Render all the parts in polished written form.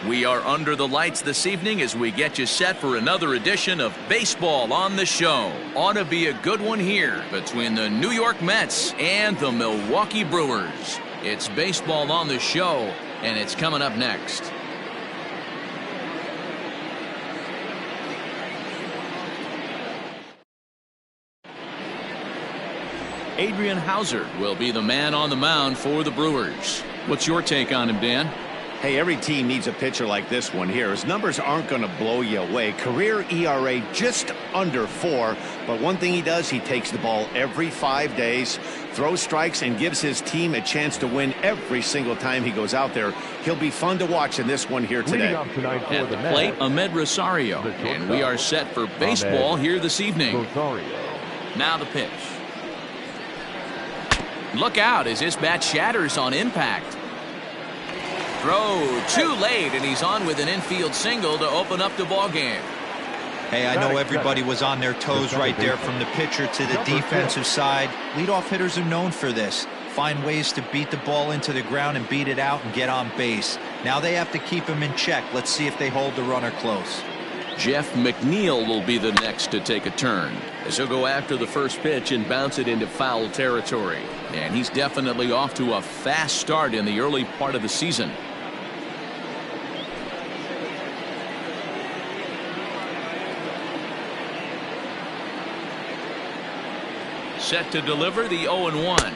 We are under the lights this evening as we get you set for another edition of Baseball on the Show. Ought to be a good one here between the New York Mets and the Milwaukee Brewers. It's Baseball on the Show, and it's coming up next. Adrian Hauser will be the man on the mound for the Brewers. What's your take on him, Dan? Hey, every team needs a pitcher like this one here. His numbers aren't going to blow you away. Career ERA just under 4. But one thing he does, he takes the ball every 5 days, throws strikes, and gives his team a chance to win every single time he goes out there. He'll be fun to watch in this one here today. At the plate, Ahmed Rosario. And we are set for baseball here this evening. Now the pitch. Look out as his bat shatters on impact. Throw too late, and he's on with an infield single to open up the ball game. Hey, I know everybody was on their toes right there from the pitcher to the defensive side. Leadoff hitters are known for this. Find ways to beat the ball into the ground and beat it out and get on base. Now they have to keep him in check. Let's see if they hold the runner close. Jeff McNeil will be the next to take a turn, as he'll go after the first pitch and bounce it into foul territory. And he's definitely off to a fast start in the early part of the season. Set to deliver the 0-1.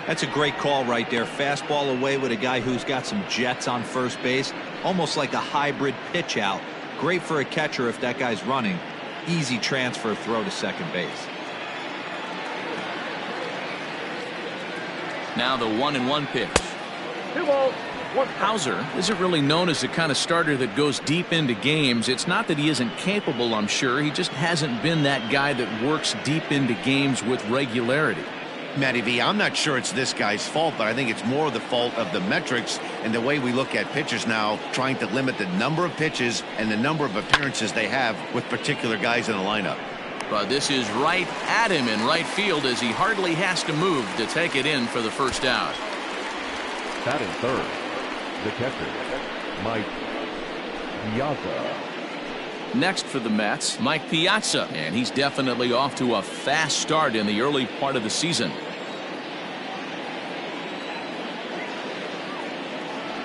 That's a great call right there. Fastball away with a guy who's got some jets on first base. Almost like a hybrid pitch out. Great for a catcher if that guy's running. Easy transfer throw to second base. Now the 1-1 pitch. 2 balls. Hauser isn't really known as the kind of starter that goes deep into games. It's not that he isn't capable, I'm sure. He just hasn't been that guy that works deep into games with regularity. Matty V, I'm not sure it's this guy's fault, but I think it's more the fault of the metrics and the way we look at pitchers now, trying to limit the number of pitches and the number of appearances they have with particular guys in the lineup. But this is right at him in right field as he hardly has to move to take it in for the first out. Batting third, the catcher, Mike Piazza. Next for the Mets, Mike Piazza, and he's definitely off to a fast start in the early part of the season.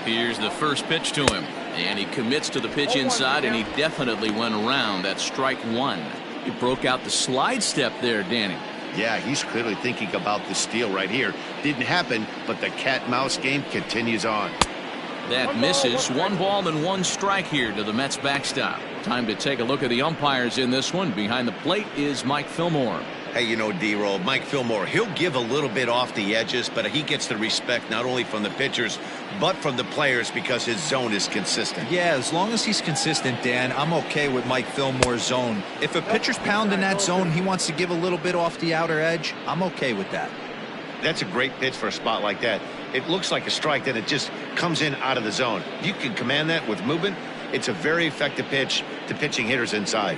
Here's the first pitch to him, and he commits to the pitch inside, and he definitely went around. That's strike one. He broke out the slide step there, Danny. Yeah, he's clearly thinking about the steal right here. Didn't happen, but the cat-mouse game continues on. That misses. 1 ball and 1 strike here to the Mets backstop. Time to take a look at the umpires in this one. Behind the plate is Mike Fillmore. Hey, you know, D-Roll, Mike Fillmore, he'll give a little bit off the edges, but he gets the respect not only from the pitchers, but from the players because his zone is consistent. Yeah, as long as he's consistent, Dan, I'm okay with Mike Fillmore's zone. If a pitcher's pounding that zone, he wants to give a little bit off the outer edge, I'm okay with that. That's a great pitch for a spot like that. It looks like a strike that it just comes in out of the zone. If you can command that with movement, it's a very effective pitch to pitching hitters inside.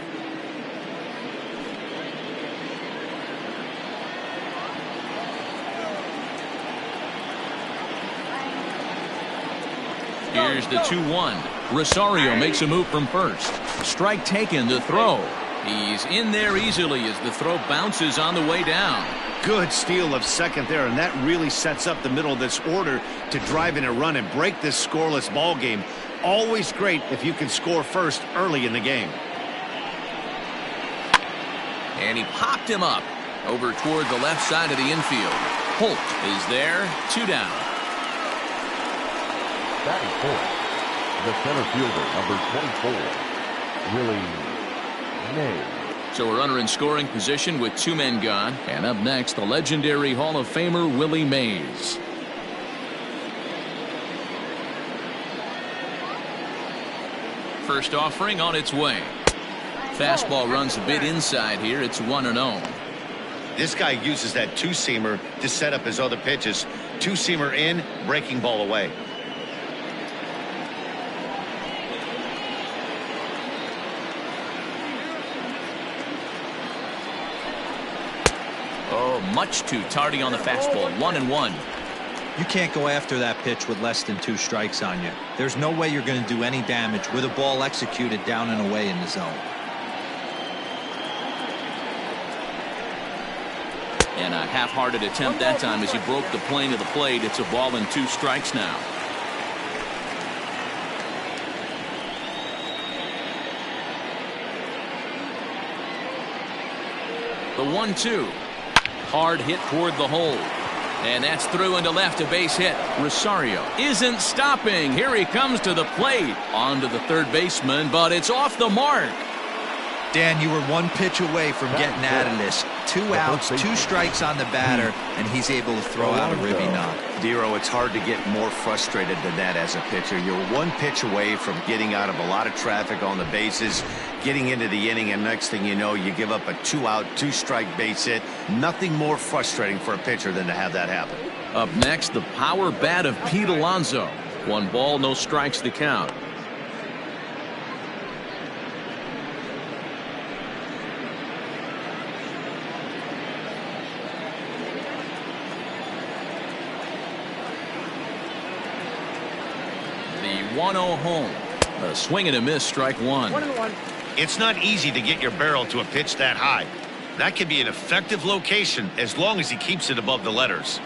Here's the 2-1. Rosario makes a move from first. Strike taken to throw. He's in there easily as the throw bounces on the way down. Good steal of second there, and that really sets up the middle of this order to drive in a run and break this scoreless ball game. Always great if you can score first early in the game. And he popped him up over toward the left side of the infield. Holt is there, 2 down. Batting fourth, the center fielder, number 24, Willie May. So we're under in scoring position with 2 men gone. And up next, the legendary Hall of Famer Willie Mays. First offering on its way. Fastball runs a bit inside here. It's 1-0. This guy uses that two-seamer to set up his other pitches. Two-seamer in, breaking ball away. Oh, much too tardy on the fastball. 1-1. You can't go after that pitch with less than 2 strikes on you. There's no way you're going to do any damage with a ball executed down and away in the zone. And a half-hearted attempt that time as he broke the plane of the plate. It's a ball and 2 strikes now. The 1-2. Hard hit toward the hole. And that's through into left, a base hit. Rosario isn't stopping. Here he comes to the plate. On to the third baseman, but it's off the mark. Dan, you were 1 pitch away from getting out of this. 2 outs, 2 strikes on the batter, and he's able to throw out a ribby knock. Dero, it's hard to get more frustrated than that as a pitcher. You're 1 pitch away from getting out of a lot of traffic on the bases, getting into the inning, and next thing you know, you give up a 2-out, 2-strike base hit. Nothing more frustrating for a pitcher than to have that happen. Up next, the power bat of Pete Alonso. 1 ball, no strikes to count. The 1-0 home. A swing and a miss, strike 1. 1-1. It's not easy to get your barrel to a pitch that high. That can be an effective location as long as he keeps it above the letters.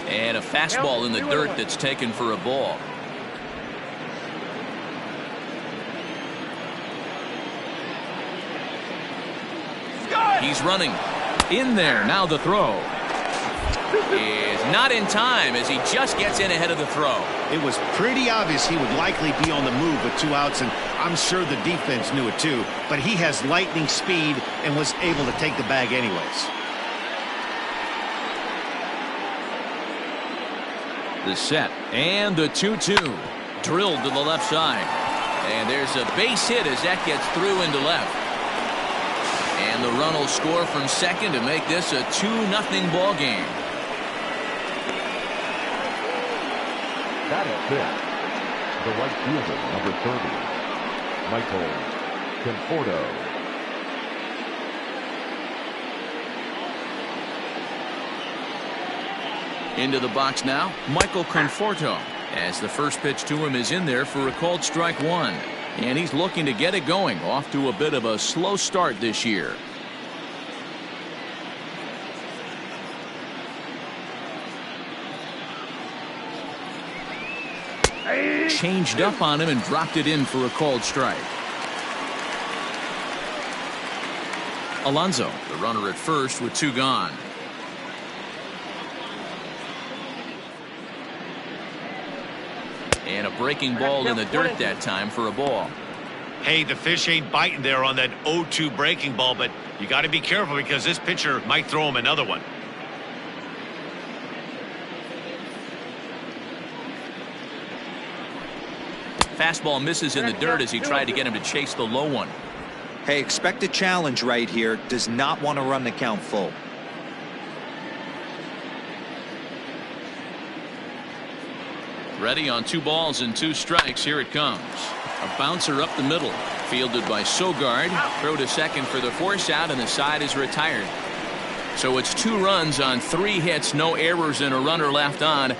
And a fastball in the dirt that's taken for a ball. He's running. In there. Now the throw is not in time as he just gets in ahead of the throw. It was pretty obvious he would likely be on the move with 2 outs, and I'm sure the defense knew it too, but he has lightning speed and was able to take the bag anyways. The set and the 2-2 drilled to the left side, and there's a base hit as that gets through into left. And the run will score from second to make this a 2-0 ball game. That is it. The right fielder, number 30, Michael Conforto. Into the box now, Michael Conforto, as the first pitch to him is in there for a called strike 1. And he's looking to get it going, off to a bit of a slow start this year. Changed up on him and dropped it in for a called strike. Alonso, the runner at first with 2 gone. And a breaking ball in the dirt that time for a ball. Hey, the fish ain't biting there on that 0-2 breaking ball, but you got to be careful because this pitcher might throw him another one. Fastball misses in the dirt as he tried to get him to chase the low one. Hey, expect a challenge right here. Does not want to run the count full. Ready on 2 balls and 2 strikes. Here it comes. A bouncer up the middle. Fielded by Sogard. Throw to second for the force out, and the side is retired. So it's 2 runs on 3 hits, no errors, and a runner left on.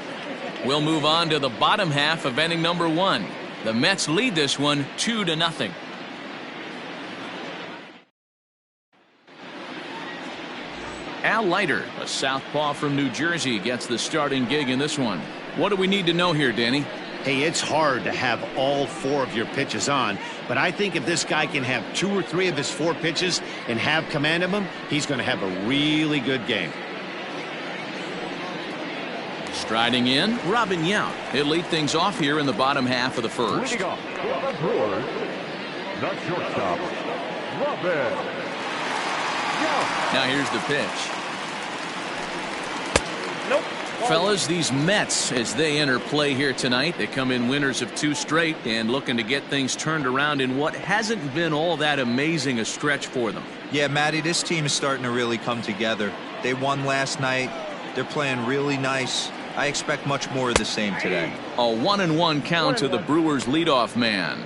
We'll move on to the bottom half of inning number 1. The Mets lead this one 2-0. Al Leiter, a southpaw from New Jersey, gets the starting gig in this one. What do we need to know here, Danny? Hey, it's hard to have all 4 of your pitches on, but I think if this guy can have 2 or 3 of his 4 pitches and have command of them, he's going to have a really good game. Striding in, Robin Yount. He'll lead things off here in the bottom half of the first. Leading off for the Brewers, the shortstop, Robin Yount. Now here's the pitch. Nope. Fellas, these Mets, as they enter play here tonight, they come in winners of 2 straight and looking to get things turned around in what hasn't been all that amazing a stretch for them. Yeah, Matty, this team is starting to really come together. They won last night. They're playing really nice. I expect much more of the same today. A 1-1 count to the Brewers leadoff man.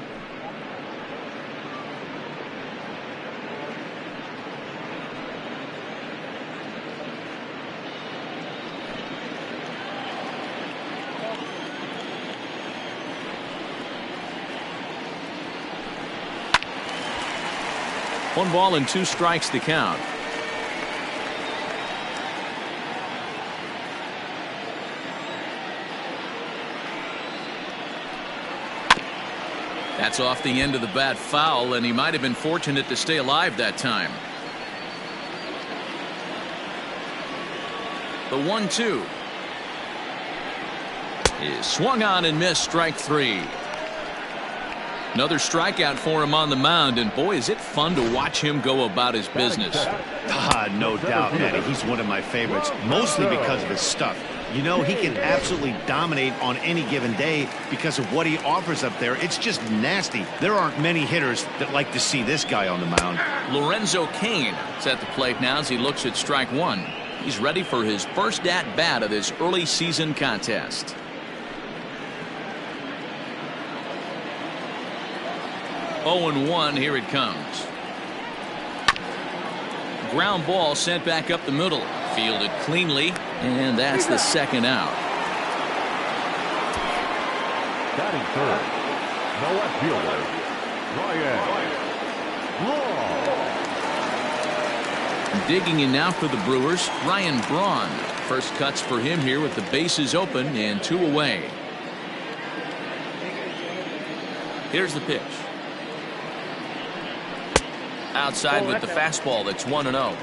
1 ball and 2 strikes to count. That's off the end of the bat foul, and he might have been fortunate to stay alive that time. The 1-2 is swung on and missed, strike 3. Another strikeout for him on the mound, and boy, is it fun to watch him go about his business. No doubt, Manny. He's one of my favorites, mostly because of his stuff. You know, he can absolutely dominate on any given day because of what he offers up there. It's just nasty. There aren't many hitters that like to see this guy on the mound. Lorenzo Kane is at the plate now as he looks at strike 1. He's ready for his first at-bat of this early season contest. Oh, 1, here it comes. Ground ball sent back up the middle. Fielded cleanly, and that's the second out. Batting third, the left fielder, Braun. Digging in now for the Brewers, Ryan Braun. First cuts for him here with the bases open and 2 away. Here's the pitch. Outside with the fastball. That's 1-0.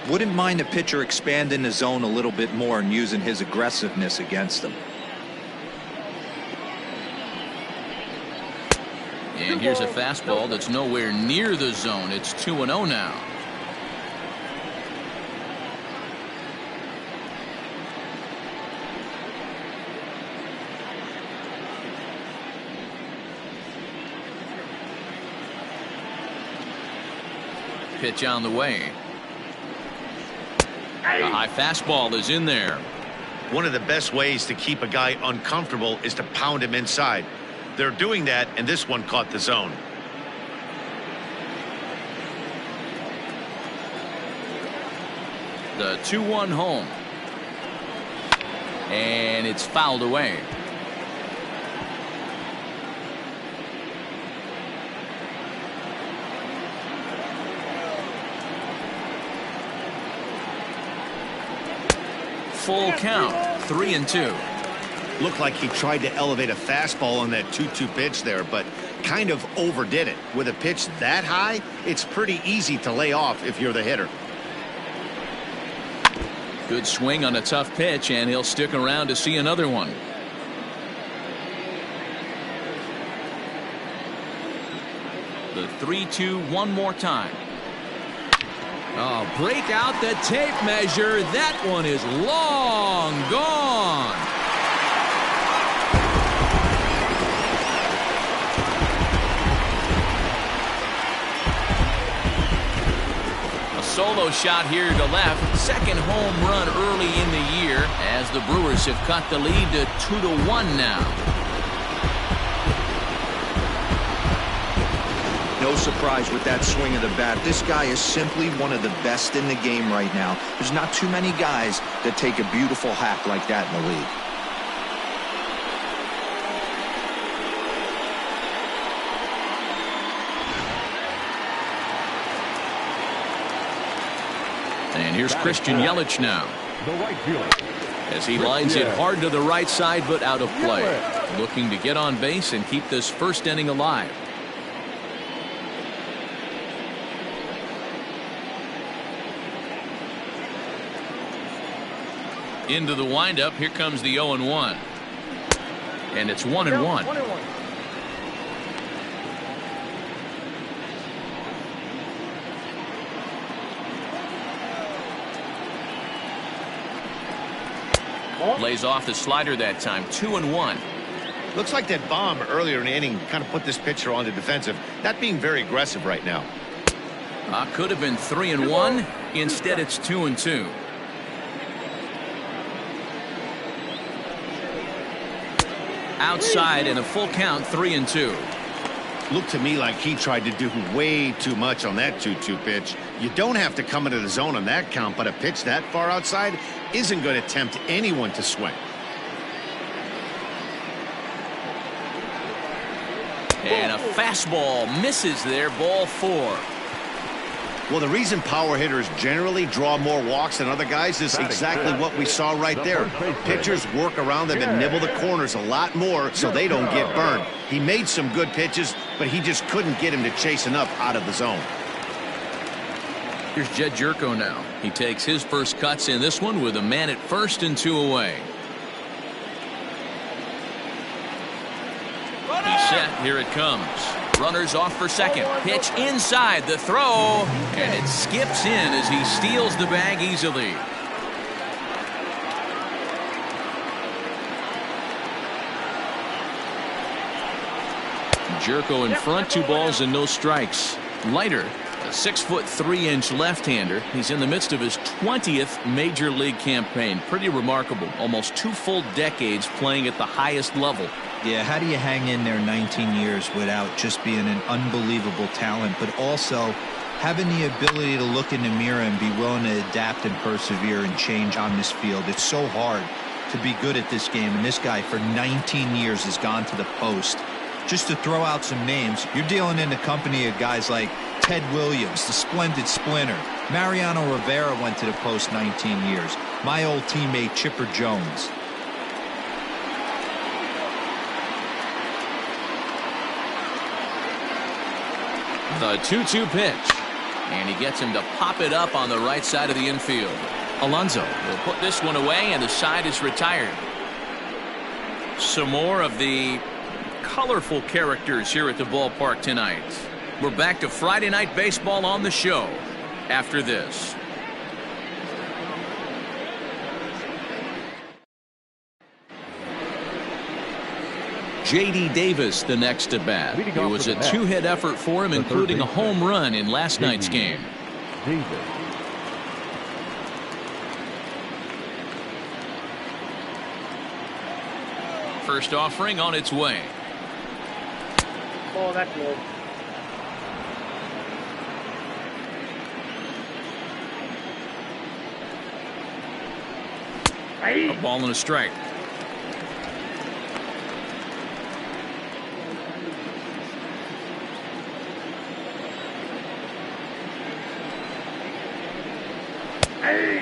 Wouldn't mind a pitcher expanding the zone a little bit more and using his aggressiveness against them. And here's a fastball that's nowhere near the zone. It's 2-0 now. Pitch on the way. A high fastball is in there. One of the best ways to keep a guy uncomfortable is to pound him inside. They're doing that, and this one caught the zone. The 2-1 home. And it's fouled away. Full count, 3-2. Looked like he tried to elevate a fastball on that 2-2 pitch there, but kind of overdid it. With a pitch that high, it's pretty easy to lay off if you're the hitter. Good swing on a tough pitch, and he'll stick around to see another one. The 3-2 one more time. Oh, break out the tape measure. That one is long gone. A solo shot here to left. Second home run early in the year as the Brewers have cut the lead to 2-1 now. No surprise with that swing of the bat. This guy is simply one of the best in the game right now. There's not too many guys that take a beautiful hack like that in the league. And here's Christian Yelich now. The right fielder. As he lines it hard to the right side, but out of play. Looking to get on base and keep this first inning alive. Into the windup. Here comes the 0-1. And it's 1-1. Lays off the slider that time. 2-1. Looks like that bomb earlier in the inning kind of put this pitcher on the defensive. Not being very aggressive right now. Could have been 3-1. Instead, it's 2-2. Outside and a full count, 3-2. Looked to me like he tried to do way too much on that 2-2 pitch. You don't have to come into the zone on that count, but a pitch that far outside isn't going to tempt anyone to swing. And a fastball misses there, ball 4. Well, the reason power hitters generally draw more walks than other guys is exactly what we saw right there. Pitchers work around them and nibble the corners a lot more so they don't get burned. He made some good pitches, but he just couldn't get him to chase enough out of the zone. Here's Jed Jerko now. He takes his first cuts in this one with a man at first and 2 away. He's set. Here it comes. Runners off for second. Pitch inside the throw. And it skips in as he steals the bag easily. Jerko in front. 2 balls and no strikes. Leiter, a 6'3" left-hander. He's in the midst of his 20th major league campaign. Pretty remarkable. Almost 2 full decades playing at the highest level. Yeah, how do you hang in there 19 years without just being an unbelievable talent, but also having the ability to look in the mirror and be willing to adapt and persevere and change on this field? It's so hard to be good at this game, and this guy for 19 years has gone to the post. Just to throw out some names, you're dealing in the company of guys like Ted Williams, the splendid splinter. Mariano Rivera went to the post 19 years. My old teammate Chipper Jones. The 2-2 pitch. And he gets him to pop it up on the right side of the infield. Alonso will put this one away, and the side is retired. Some more of the colorful characters here at the ballpark tonight. We're back to Friday night baseball on the show after this. J.D. Davis the next to bat. It was a 2-hit effort for him, including a home run in last night's game. First offering on its way. Oh, that's low. A ball and a strike.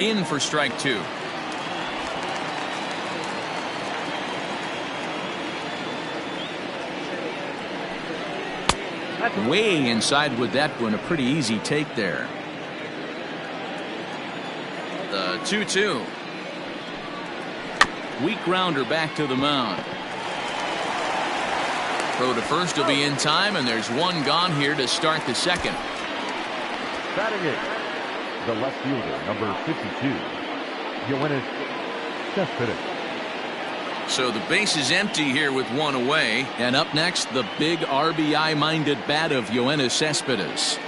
In for strike 2. Way inside with that one. A pretty easy take there. The 2-2. Weak grounder back to the mound. Throw to first will be in time, and there's one gone here to start the second. Batting it, the left fielder, number 52. Yoenis Cespedes. So the base is empty here with one away. And up next, the big RBI-minded bat of Yoenis Cespedes.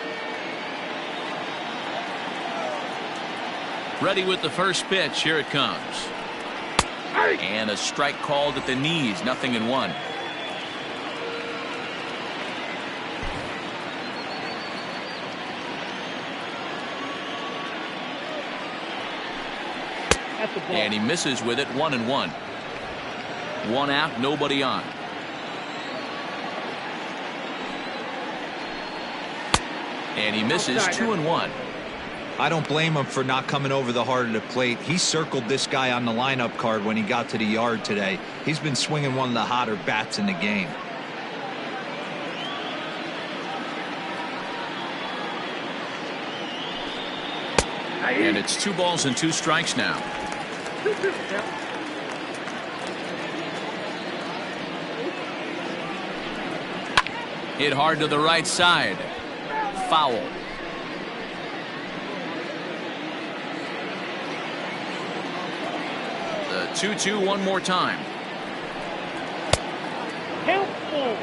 Ready with the first pitch. Here it comes. And a strike called at the knees. 0-1. And he misses with it. 1-1. One out, nobody on. And he misses. 2-1. I don't blame him for not coming over the heart of the plate. He circled this guy on the lineup card when he got to the yard today. He's been swinging one of the hotter bats in the game. And it's 2 balls and 2 strikes now. Hit hard to the right side. Foul. The 2-2 one more time. Helpful.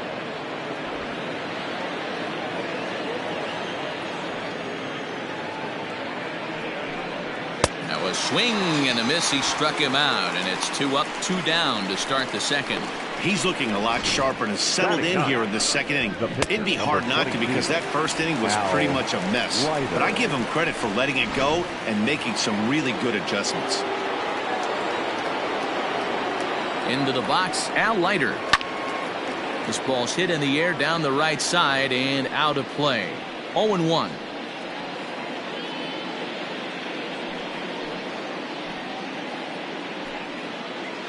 Now a swing and a miss. He struck him out, and it's 2 up, 2 down to start the second. He's looking a lot sharper and has settled in here in the second inning. It'd be hard not to, because that first inning was pretty much a mess. But I give him credit for letting it go and making some really good adjustments. Into the box, Al Leiter. This ball's hit in the air down the right side and out of play. 0-1.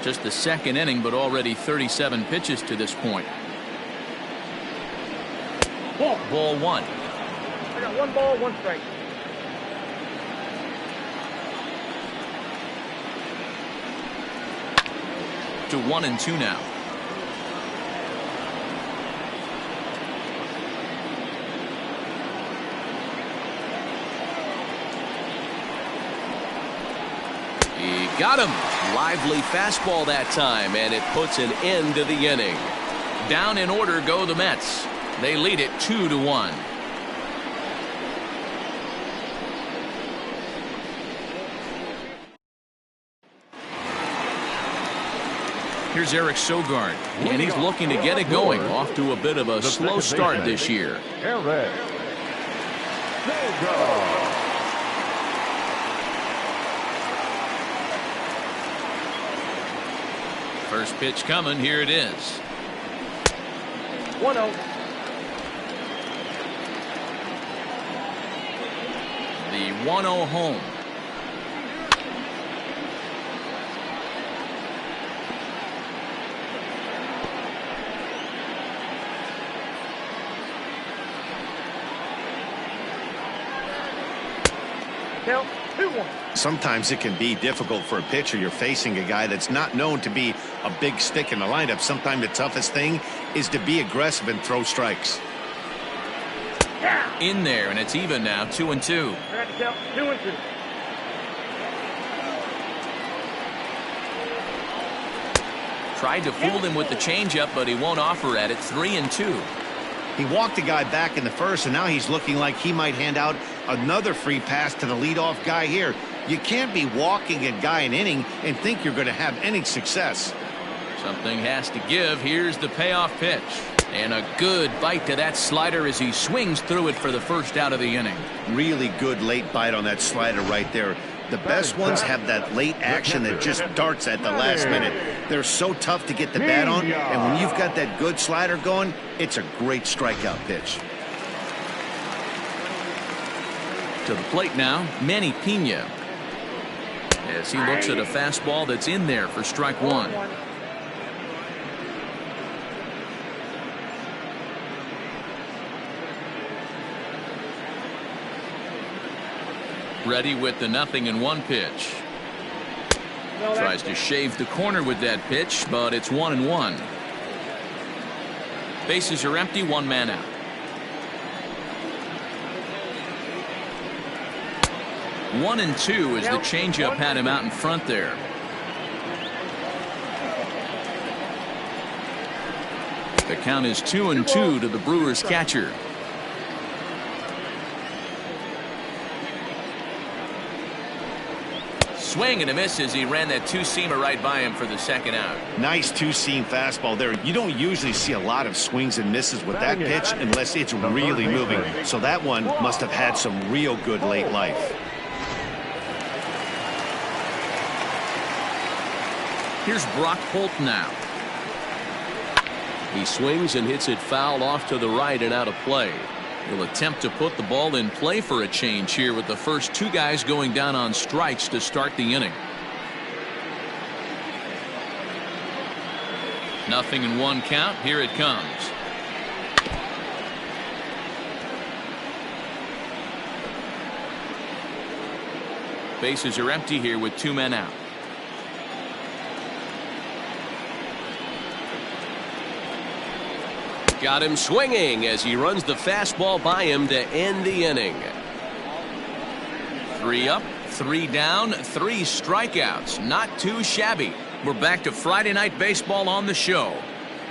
Just the second inning, but already 37 pitches to this point. Ball one. I got 1 ball, 1 strike. To 1-2 now. He got him. Lively fastball that time, and it puts an end to the inning. Down in order go the Mets. They lead it 2-1. Here's Eric Sogard, and he's looking to get it going. Off to a bit of a slow start this year. Eric Sogard. First pitch coming. Here it is. 1-0. The 1-0 home. Count 2-1. Sometimes it can be difficult for a pitcher. You're facing a guy that's not known to be a big stick in the lineup. Sometimes the toughest thing is to be aggressive and throw strikes. In there, and it's even now, 2-2. I got to count 2-2. Tried to fool him with the changeup, but he won't offer at it. 3-2. He walked the guy back in the first, and now he's looking like he might hand out another free pass to the leadoff guy here. You can't be walking a guy an inning and think you're going to have any success. Something has to give. Here's the payoff pitch. And a good bite to that slider as he swings through it for the first out of the inning. Really good late bite on that slider right there. The best ones have that late action that just darts at the last minute. They're so tough to get the bat on, and when you've got that good slider going, it's a great strikeout pitch. To the plate now, Manny Pena. As he looks at a fastball that's in there for strike one. Ready with the 0-1 pitch. Tries to shave the corner with that pitch, but it's 1-1. Bases are empty, 1 man out. One and two as the changeup had him out in front there. The count is 2-2 to the Brewers catcher. Swing and a miss as he ran that two-seamer right by him for the second out. Nice two-seam fastball there. You don't usually see a lot of swings and misses with that pitch unless it's really moving. So that one must have had some real good late life. Here's Brock Holt now. He swings and hits it foul off to the right and out of play. He'll attempt to put the ball in play for a change here with the first two guys going down on strikes to start the inning. 0-1 count. Here it comes. Bases are empty here with 2 men out. Got him swinging as he runs the fastball by him to end the inning. 3 up, 3 down, 3 strikeouts. Not too shabby. We're back to Friday Night Baseball on the show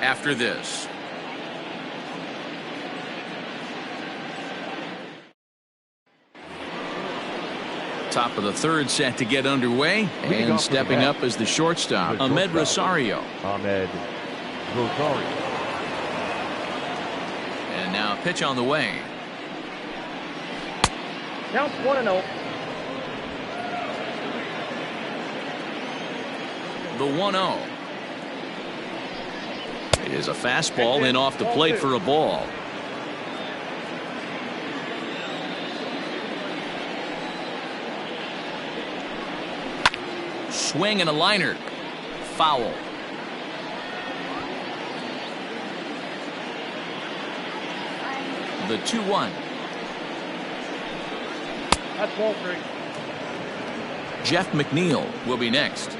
after this. Top of the third set to get underway, and stepping up as the shortstop, Ahmed Rosario. Ahmed Rosario. And now a pitch on the way. Counts 1-0. The 1-0. It is a fastball in off the plate for a ball. Swing and a liner. foul. The 2-1. That's ball 3. Jeff McNeil will be next.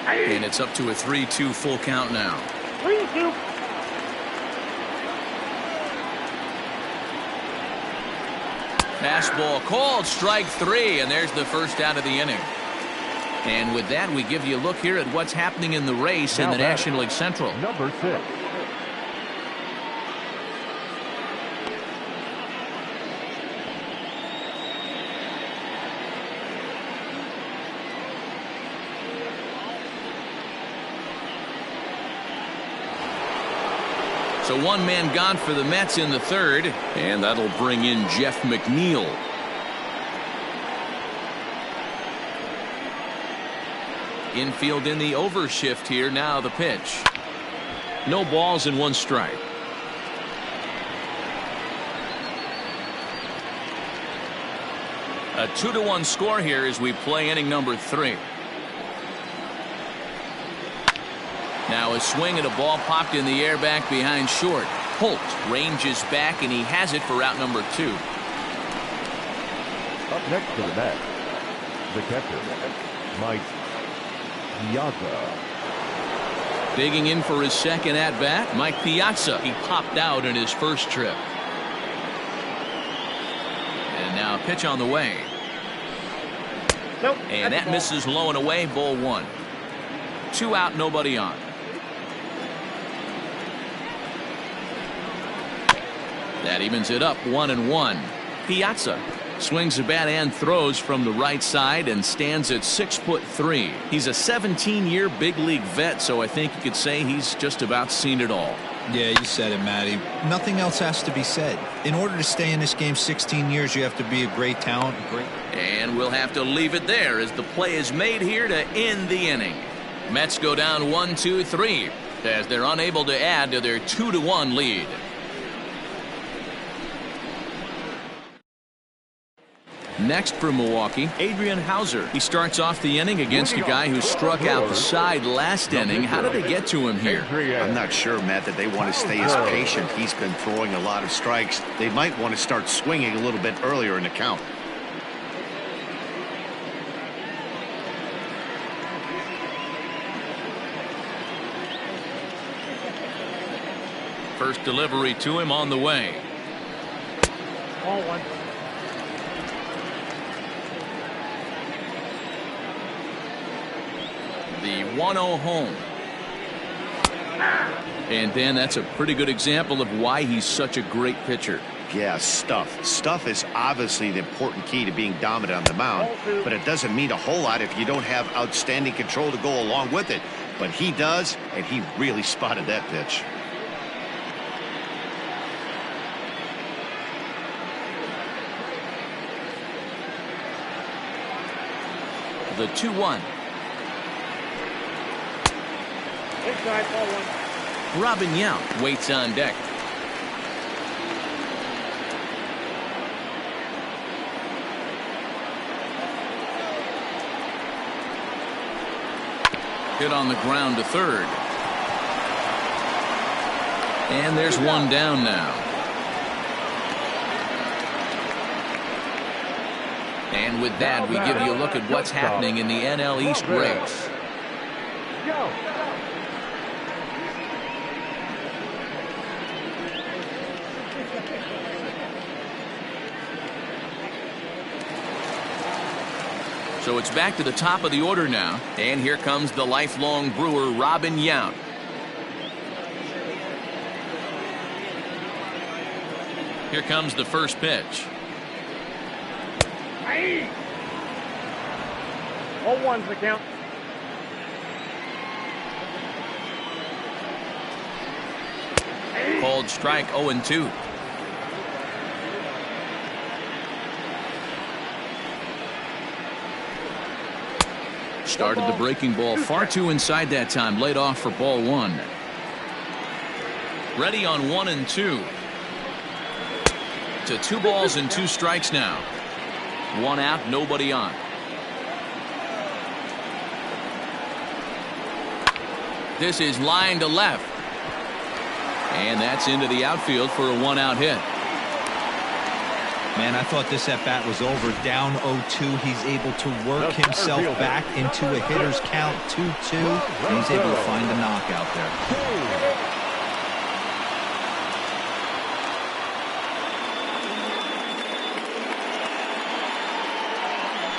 And it's up to a 3-2 full count now. 3-2. Fastball called, strike 3, and there's the first out of the inning. And with that, we give you a look here at what's happening in the race in the National League Central. Number 6. So one man gone for the Mets in the third, and that'll bring in Jeff McNeil. Infield in the overshift here. Now the pitch. No balls and 1 strike. A 2-1 score here as we play inning number 3. Now a swing and a ball popped in the air back behind short. Holt ranges back and he has it for out number 2. Up next to the bat, the catcher, Mike Piazza. Digging in for his second at bat, Mike Piazza. He popped out in his first trip. And now a pitch on the way. Nope. And that misses low and away, ball 1. 2 out, nobody on. That evens it up 1-1. Piazza swings the bat and throws from the right side and stands at 6'3". He's a 17-year big league vet, so I think you could say he's just about seen it all. Yeah, you said it, Matty. Nothing else has to be said. In order to stay in this game 16 years, you have to be a great talent. And we'll have to leave it there as the play is made here to end the inning. Mets go down 1-2-3 as they're unable to add to their 2-1 lead. Next for Milwaukee, Adrian Hauser. He starts off the inning against a guy who struck out the side last inning. How did they get to him here? I'm not sure, Matt, that they want to stay as patient. He's been throwing a lot of strikes. They might want to start swinging a little bit earlier in the count. First delivery to him on the way. Ball 1. The 1-0 home. And then that's a pretty good example of why he's such a great pitcher. Yeah, stuff. Stuff is obviously the important key to being dominant on the mound, but it doesn't mean a whole lot if you don't have outstanding control to go along with it. But he does, and he really spotted that pitch. The 2-1. Inside, ball 1. Robin Yount waits on deck. Hit on the ground to third. And there's one down now. And with that, we give you a look at what's happening in the NL East race. Go. So it's back to the top of the order now. And here comes the lifelong Brewer, Robin Yount. Here comes the first pitch. Ball 1's the count. Called strike 0-2. Started the breaking ball far too inside that time. Laid off for ball 1. Ready on 1-2. to 2 balls and 2 strikes now. 1 out, nobody on. This is line to left. And that's into the outfield for a 1-out hit. Man, I thought this at-bat was over. Down 0-2. He's able to work himself back into a hitter's count, 2-2. And he's able to find a knockout there.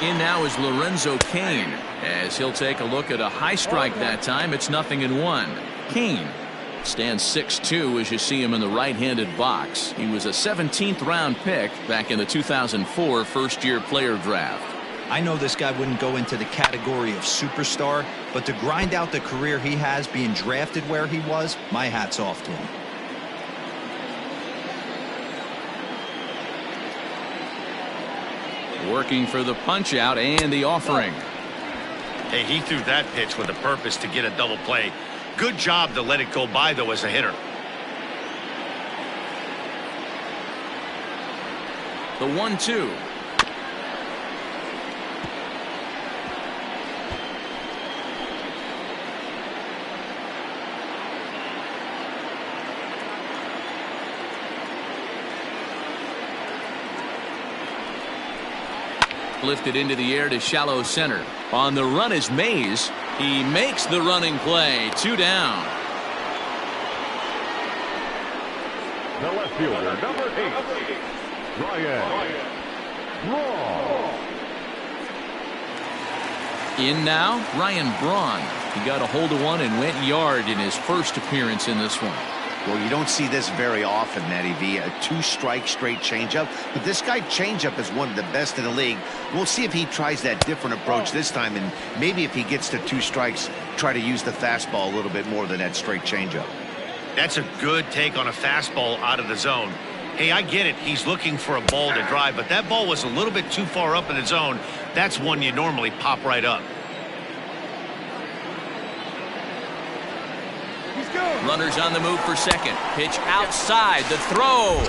In now is Lorenzo Kane, as he'll take a look at a high strike that time. It's 0-1. Kane stands 6'2" as you see him in the right-handed box. He was a 17th round pick back in the 2004 first-year player draft. I know this guy wouldn't go into the category of superstar, but to grind out the career he has being drafted where he was, my hat's off to him. Working for the punch-out and the offering. Hey, he threw that pitch with a purpose to get a double play. Good job to let it go by, though, as a hitter. The 1-2. Lifted into the air to shallow center. On the run is Mays. He makes the running play. 2 down. The left fielder, number 8, Braun. In now, Braun. He got a hold of one and went yard in his first appearance in this one. Well, you don't see this very often, Matty V. A 2-strike straight changeup. But this guy changeup is one of the best in the league. We'll see if he tries that different approach this time. And maybe if he gets to 2 strikes, try to use the fastball a little bit more than that straight changeup. That's a good take on a fastball out of the zone. Hey, I get it. He's looking for a ball to drive. But that ball was a little bit too far up in the zone. That's one you normally pop right up. Runners on the move for second. Pitch outside. The throw.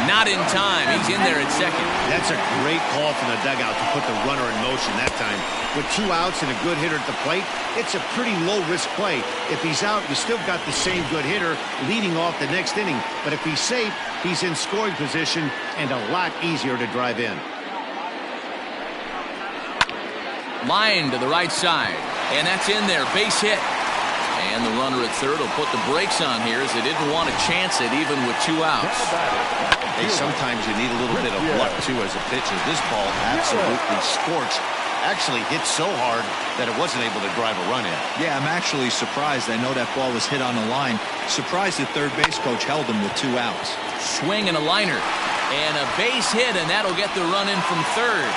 Not in time. He's in there at second. That's a great call from the dugout to put the runner in motion that time. With 2 outs and a good hitter at the plate, it's a pretty low-risk play. If he's out, you still got the same good hitter leading off the next inning. But if he's safe, he's in scoring position and a lot easier to drive in. Line to the right side. And that's in there. Base hit. And the runner at third will put the brakes on here as they didn't want to chance it even with 2 outs. Hey, sometimes you need a little bit of luck, too, as a pitcher. This ball absolutely scorched. Actually hit so hard that it wasn't able to drive a run in. Yeah, I'm actually surprised. I know that ball was hit on the line. Surprised the third base coach held him with 2 outs. Swing and a liner. And a base hit, and that'll get the run in from third.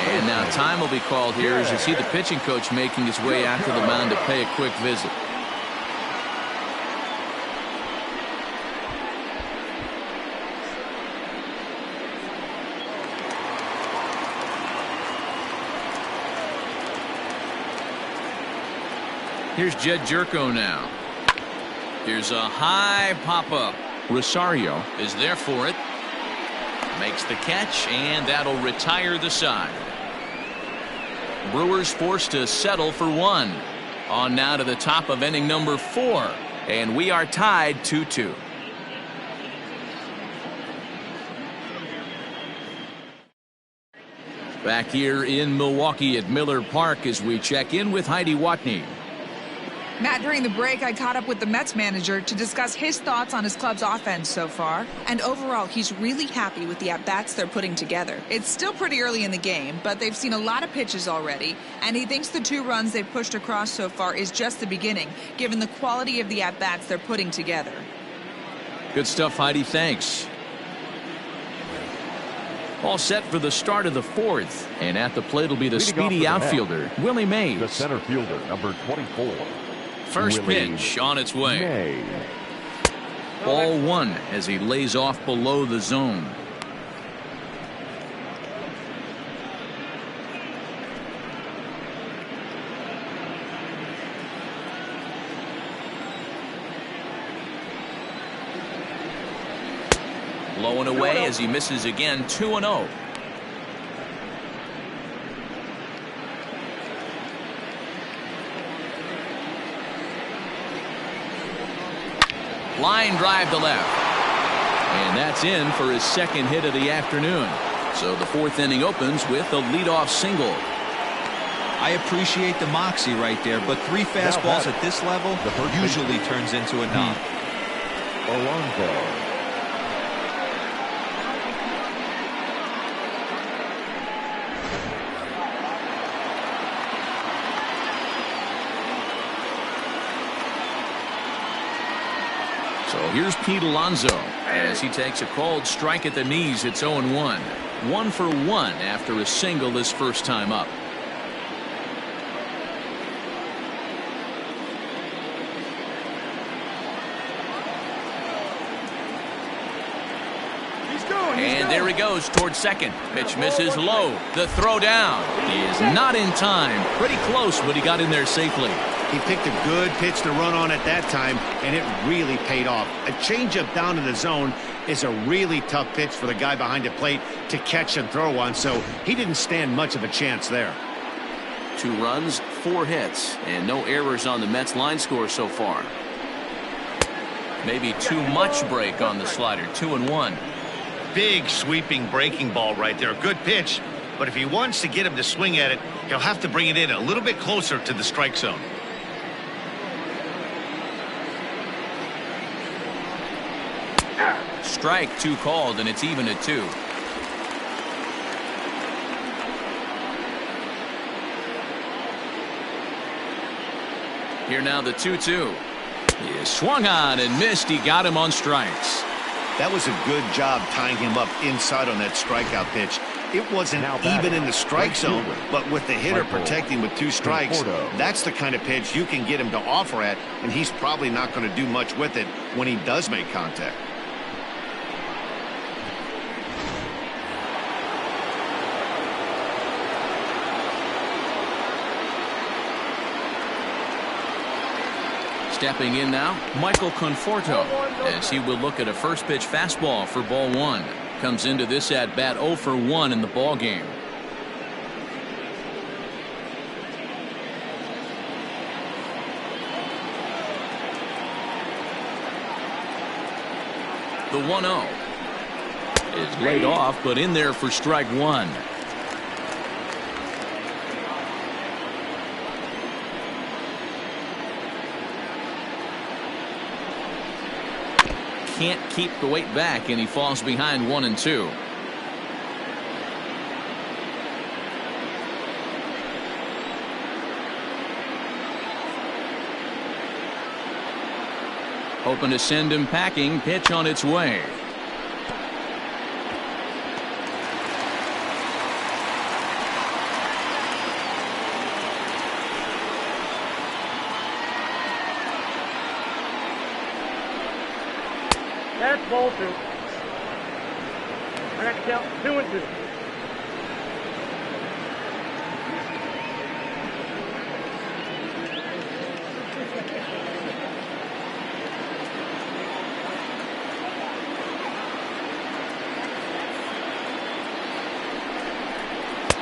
And now time will be called here as you see the pitching coach making his way out to the mound to pay a quick visit. Here's Jed Jerko now. Here's a high pop-up. Rosario is there for it. Makes the catch, and that'll retire the side. Brewers forced to settle for 1. On now to the top of inning number 4. And we are tied 2-2. Back here in Milwaukee at Miller Park as we check in with Heidi Watney. Matt, during the break, I caught up with the Mets manager to discuss his thoughts on his club's offense so far. And overall, he's really happy with the at-bats they're putting together. It's still pretty early in the game, but they've seen a lot of pitches already. And he thinks the 2 runs they've pushed across so far is just the beginning, given the quality of the at-bats they're putting together. Good stuff, Heidi. Thanks. All set for the start of the 4th. And at the plate will be the speedy outfielder, Willie Mays. The center fielder, number 24. First pitch on its way. Ball 1 as he lays off below the zone. 0 away as he misses again. 2-0. Line drive to left. And that's in for his second hit of the afternoon. So the fourth inning opens with a leadoff single. I appreciate the moxie right there, but 3 fastballs at this level usually turns into a knock. Alonso. So here's Pete Alonso as he takes a called strike at the knees. It's 0-1. 1 for 1 after a single his first time up. And there he goes towards second. Pitch misses low. The throw down. He is not in time. Pretty close, but he got in there safely. He picked a good pitch to run on at that time, and it really paid off. A changeup down in the zone is a really tough pitch for the guy behind the plate to catch and throw on, so he didn't stand much of a chance there. 2 runs, 4 hits, and no errors on the Mets line score so far. Maybe too much break on the slider. 2-1. Big sweeping breaking ball right there. Good pitch, but if he wants to get him to swing at it, he'll have to bring it in a little bit closer to the strike zone. Strike 2 called, and it's even at 2. Here now the 2-2. He swung on and missed. He got him on strikes. That was a good job tying him up inside on that strikeout pitch. It wasn't even in the strike zone, but with the hitter protecting with 2 strikes, that's the kind of pitch you can get him to offer at, and he's probably not going to do much with it when he does make contact. Stepping in now, Michael Conforto, as he will look at a first pitch fastball for ball 1. Comes into this at bat 0 for 1 in the ball game. The 1-0 is laid off, but in there for strike 1. Can't keep the weight back, and he falls behind 1-2. Hoping to send him packing. Pitch on its way. That's ball 2. I got to count 2-2.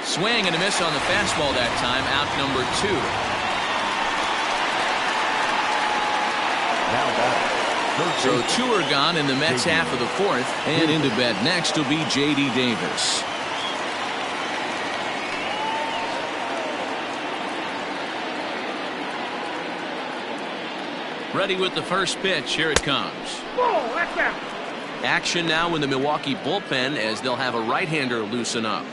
Swing and a miss on the fastball that time. Out number 2. Now batting. So 2 are gone in the Mets half of the 4th, and into bat next will be J.D. Davis. Ready with the first pitch. Here it comes. Ball, that's out. Action now in the Milwaukee bullpen as they'll have a right-hander loosen up.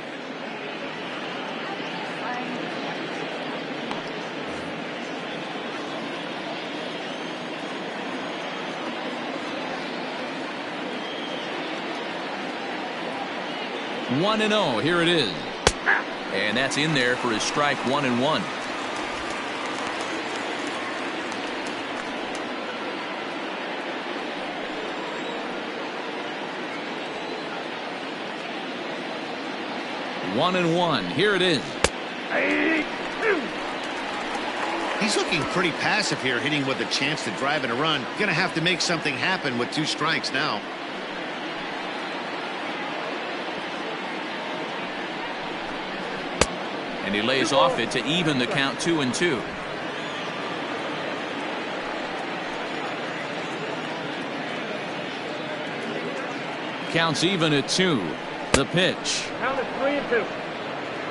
One and 0. Here it is. And that's in there for his strike 1-1. One and 1. Here it is. He's looking pretty passive here, hitting with a chance to drive in a run. Gonna have to make something happen with 2 strikes now. And he lays off it to even the count 2-2. Counts even at 2. The pitch. Count is 3-2.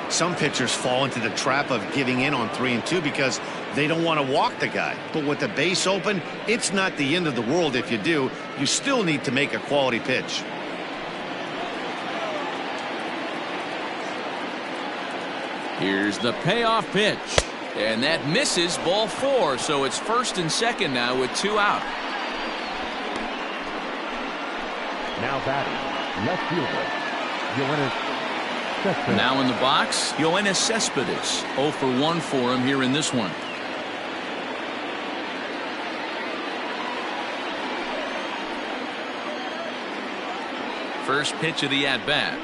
Some pitchers fall into the trap of giving in on 3-2 because they don't want to walk the guy. But with the base open, it's not the end of the world if you do. You still need to make a quality pitch. Here's the payoff pitch. And that misses, ball 4. So it's first and second now with 2 out. Now batting, left fielder, Yoenis Cespedes. Now in the box, Yoenis Cespedes. 0 for 1 for him here in this one. First pitch of the at-bat.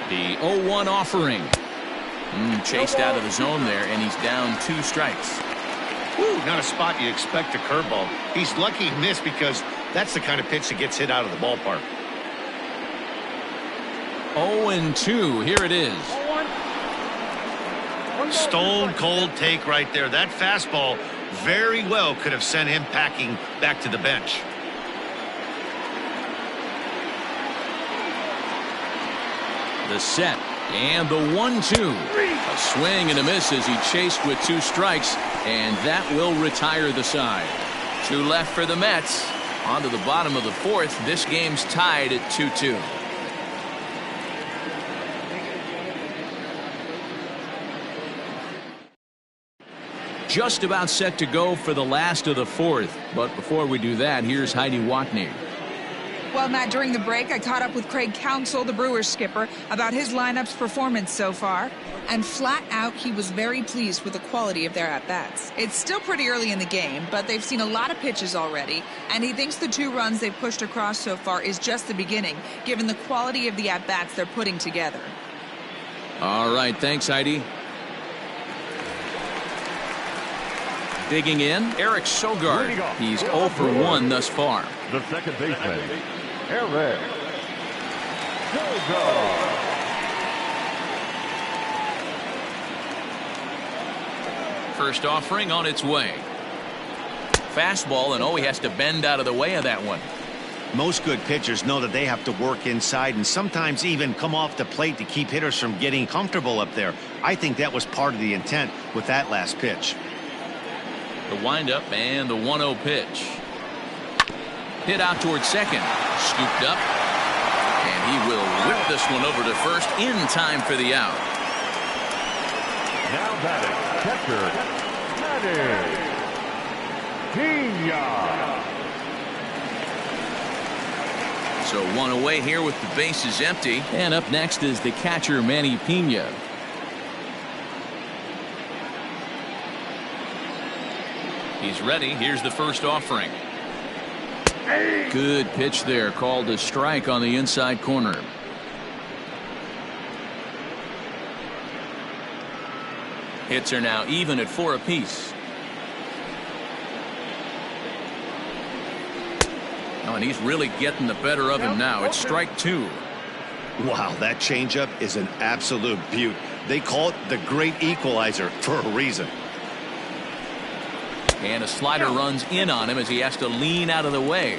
The 0-1 offering. Chased out of the zone there, and he's down 2 strikes. Woo, not a spot you expect a curveball. He's lucky he missed because that's the kind of pitch that gets hit out of the ballpark. 0-2. Here it is. Stone cold take right there. That fastball very well could have sent him packing back to the bench. The set and the 1-2. A swing and a miss as he chased with 2 strikes, and that will retire the side. 2 left for the Mets. On to the bottom of the 4th. This game's tied at 2-2. Just about set to go for the last of the 4th. But before we do that, here's Heidi Watney. Well, Matt, during the break, I caught up with Craig Counsell, the Brewers skipper, about his lineup's performance so far. And flat out, he was very pleased with the quality of their at-bats. It's still pretty early in the game, but they've seen a lot of pitches already. And he thinks the 2 runs they've pushed across so far is just the beginning, given the quality of the at-bats they're putting together. All right, thanks, Heidi. Digging in, Eric Sogard. He's 0 for 1 thus far. The second baseman, Eric Sogard. First offering on its way. Fastball, and he has to bend out of the way of that one. Most good pitchers know that they have to work inside and sometimes even come off the plate to keep hitters from getting comfortable up there. I think that was part of the intent with that last pitch. The windup and the 1-0 pitch. Hit out towards second. Scooped up. And he will whip this one over to first in time for the out. Now batting, catcher, Piazza. So 1 away here with the bases empty. And up next is the catcher, Manny Piazza. He's ready. Here's the first offering. Good pitch there, called a strike on the inside corner. Hits are now even at 4 apiece. Oh, and he's really getting the better of him now. It's strike 2. Wow, that changeup is an absolute beaut. They call it the great equalizer for a reason. And a slider runs in on him as he has to lean out of the way.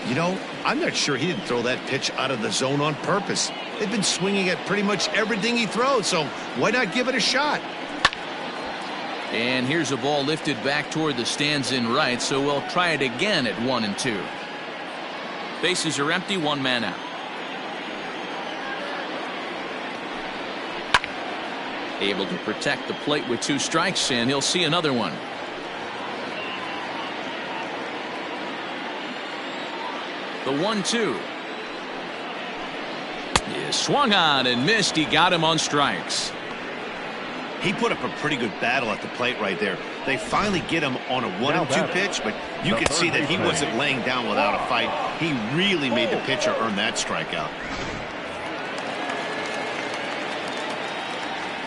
You know, I'm not sure he didn't throw that pitch out of the zone on purpose. They've been swinging at pretty much everything he throws, so why not give it a shot? And here's a ball lifted back toward the stands in right, so we'll try it again at 1-2. Bases are empty, 1 man out. Able to protect the plate with 2 strikes, and he'll see another one. The 1-2. He swung on and missed. He got him on strikes. He put up a pretty good battle at the plate right there. They finally get him on a 1-2 pitch, but you could see that he wasn't laying down without a fight. He really made the pitcher earn that strikeout.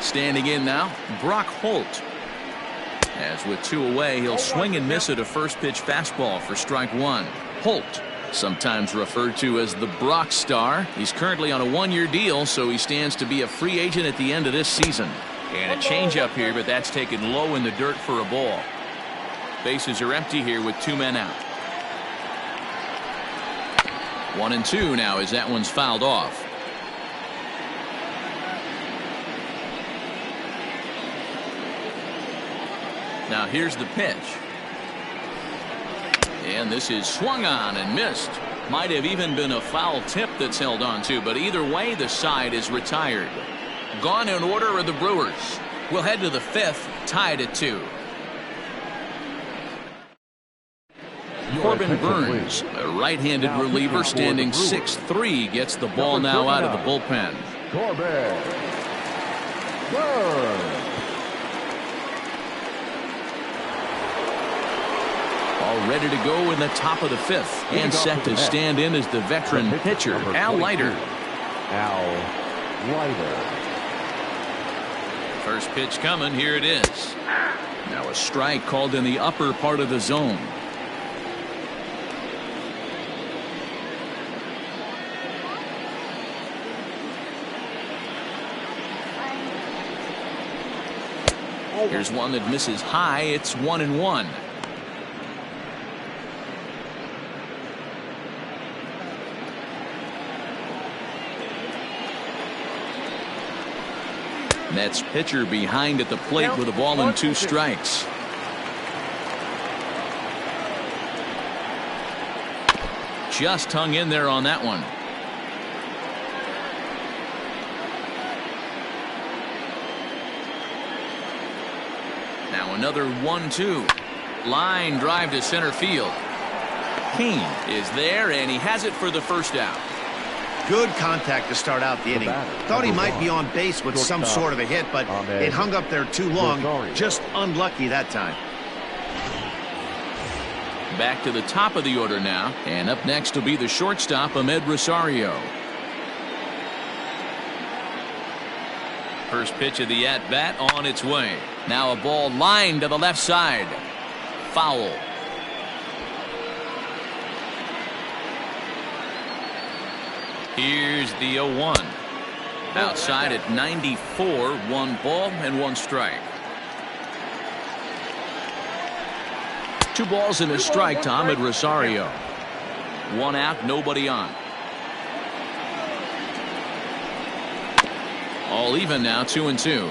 Standing in now, Holt. As with 2 away, he'll swing and miss at a first pitch fastball for strike 1. Holt, sometimes referred to as the Brock Star. He's currently on a 1-year deal, so he stands to be a free agent at the end of this season. And a changeup here, but that's taken low in the dirt for a ball. Bases are empty here with 2 men out. 1-2 now as that one's fouled off. Now here's the pitch. And this is swung on and missed. Might have even been a foul tip that's held on to, but either way the side is retired. Gone in order are the Brewers. We'll head to the 5th, tied at 2. Corbin Burns, a right-handed reliever standing 6'3", gets the ball now out of the bullpen. Corbin Burns. All ready to go in the top of the 5th, and set to stand in as the veteran pitcher, Al Leiter. Al Leiter. First pitch coming, here it is. Now a strike called in the upper part of the zone. Here's one that misses high. It's 1-1. Mets pitcher behind at the plate with a ball and 2 strikes. Just hung in there on that one. Now another 1-2. Line drive to center field. Kane is there, and he has it for the first out. Good contact to start out the inning. Thought he might be on base with some sort of a hit, but it hung up there too long. Just unlucky that time. Back to the top of the order now, and up next will be the shortstop, Ahmed Rosario. First pitch of the at-bat on its way. Now a ball lined to the left side. Foul. Here's the 0-1. Outside at 94, 1 ball and 1 strike. 2 balls and a strike to Ahmed Rosario. 1 out, nobody on. All even now, 2-2.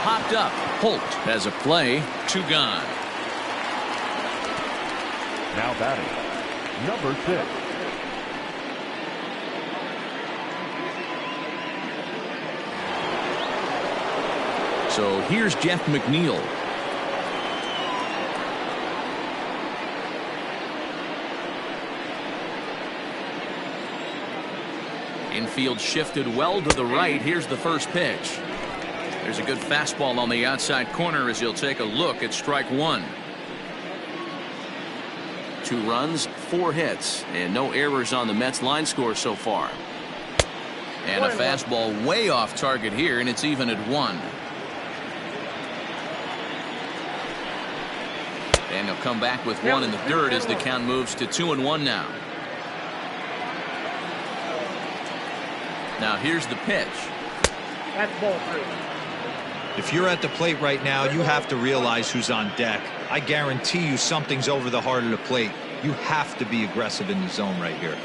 Popped up. Holt has a play. 2 gone. Now batting, number 6. So here's Jeff McNeil. Infield shifted well to the right. Here's the first pitch. There's a good fastball on the outside corner as he'll take a look at strike 1. 2 runs, 4 hits, and no errors on the Mets line score so far. And a fastball way off target here, and it's even at 1. And he'll come back with 1 in the dirt as the count moves to 2-1 now. Now here's the pitch. That's ball 3. If you're at the plate right now, you have to realize who's on deck. I guarantee you something's over the heart of the plate. You have to be aggressive in the zone right here.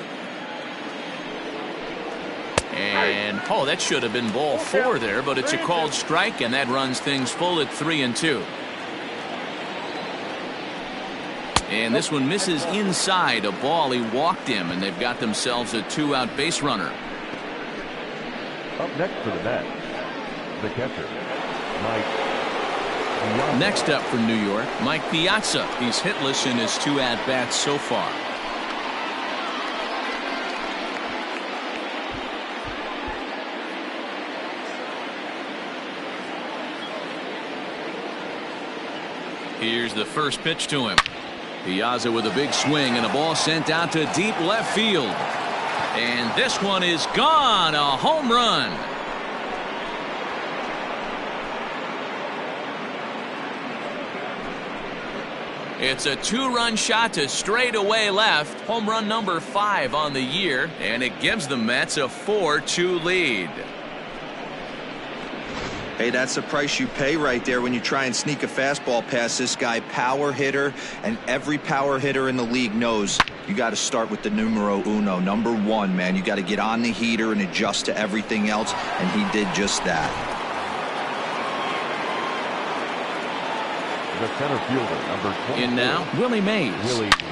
And that should have been ball 4 there, but it's a called strike, and that runs things full at 3-2. And this one misses inside a ball. He walked him, and they've got themselves a 2-out base runner. Up next for the Mets, the catcher, Mike Piazza. Next up from New York, Mike Piazza. He's hitless in his 2 at-bats so far. Here's the first pitch to him. Piazza with a big swing and a ball sent out to deep left field. And this one is gone. A home run. It's a two-run shot to straightaway left. Home run number 5 on the year, and it gives the Mets a 4-2 lead. Hey, that's the price you pay right there when you try and sneak a fastball past this guy. Power hitter, and every power hitter in the league knows you got to start with the numero uno, number 1, man. You got to get on the heater and adjust to everything else, and he did just that. The center fielder, number 24. In now, Willie Mays.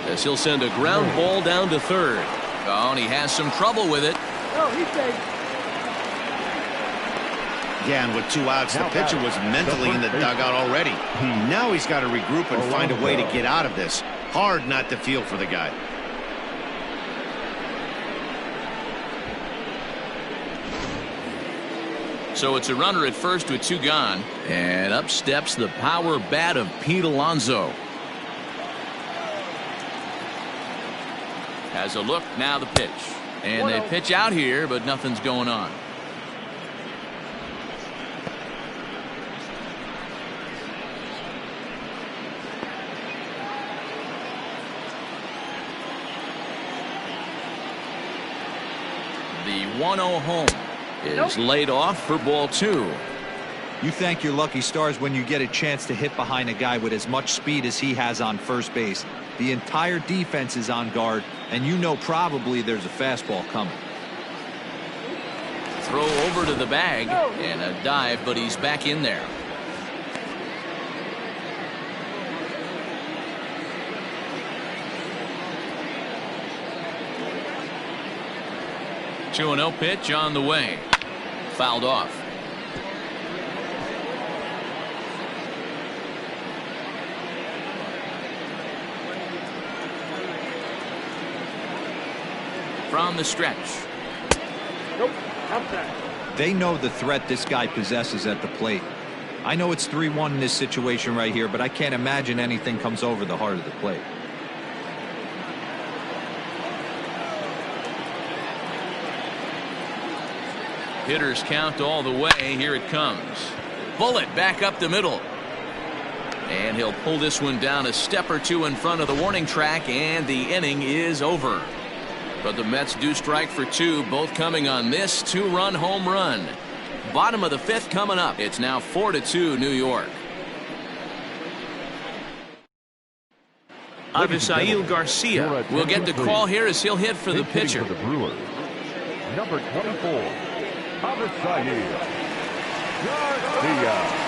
As he'll send a ground ball down to third. Oh, and he has some trouble with it. Oh, he's safe. Yeah, and with 2 outs, the pitcher was mentally in the dugout already. Now he's got to regroup and find a way to get out of this. Hard not to feel for the guy. So it's a runner at first with 2 gone. And up steps the power bat of Pete Alonso. Has a look, now the pitch. And they pitch out here, but nothing's going on. The 1-0 home is laid off for ball 2. You thank your lucky stars when you get a chance to hit behind a guy with as much speed as he has on first base. The entire defense is on guard, and you know probably there's a fastball coming. Throw over to the bag and a dive, but he's back in there. Two 2-0 pitch on the way. Fouled off. From the stretch. Nope. Outside. They know the threat this guy possesses at the plate. I know it's 3-1 in this situation right here, but I can't imagine anything comes over the heart of the plate. Hitters count all the way. Here it comes. Bullet back up the middle. And he'll pull this one down a step or 2 in front of the warning track, and the inning is over. But the Mets do strike for 2, both coming on this 2-run home run. Bottom of the 5th coming up. It's now 4-2 New York. Avisail Garcia will get the call here as he'll hit for the pitcher. For the Brewers, number 24. Avisail Garcia.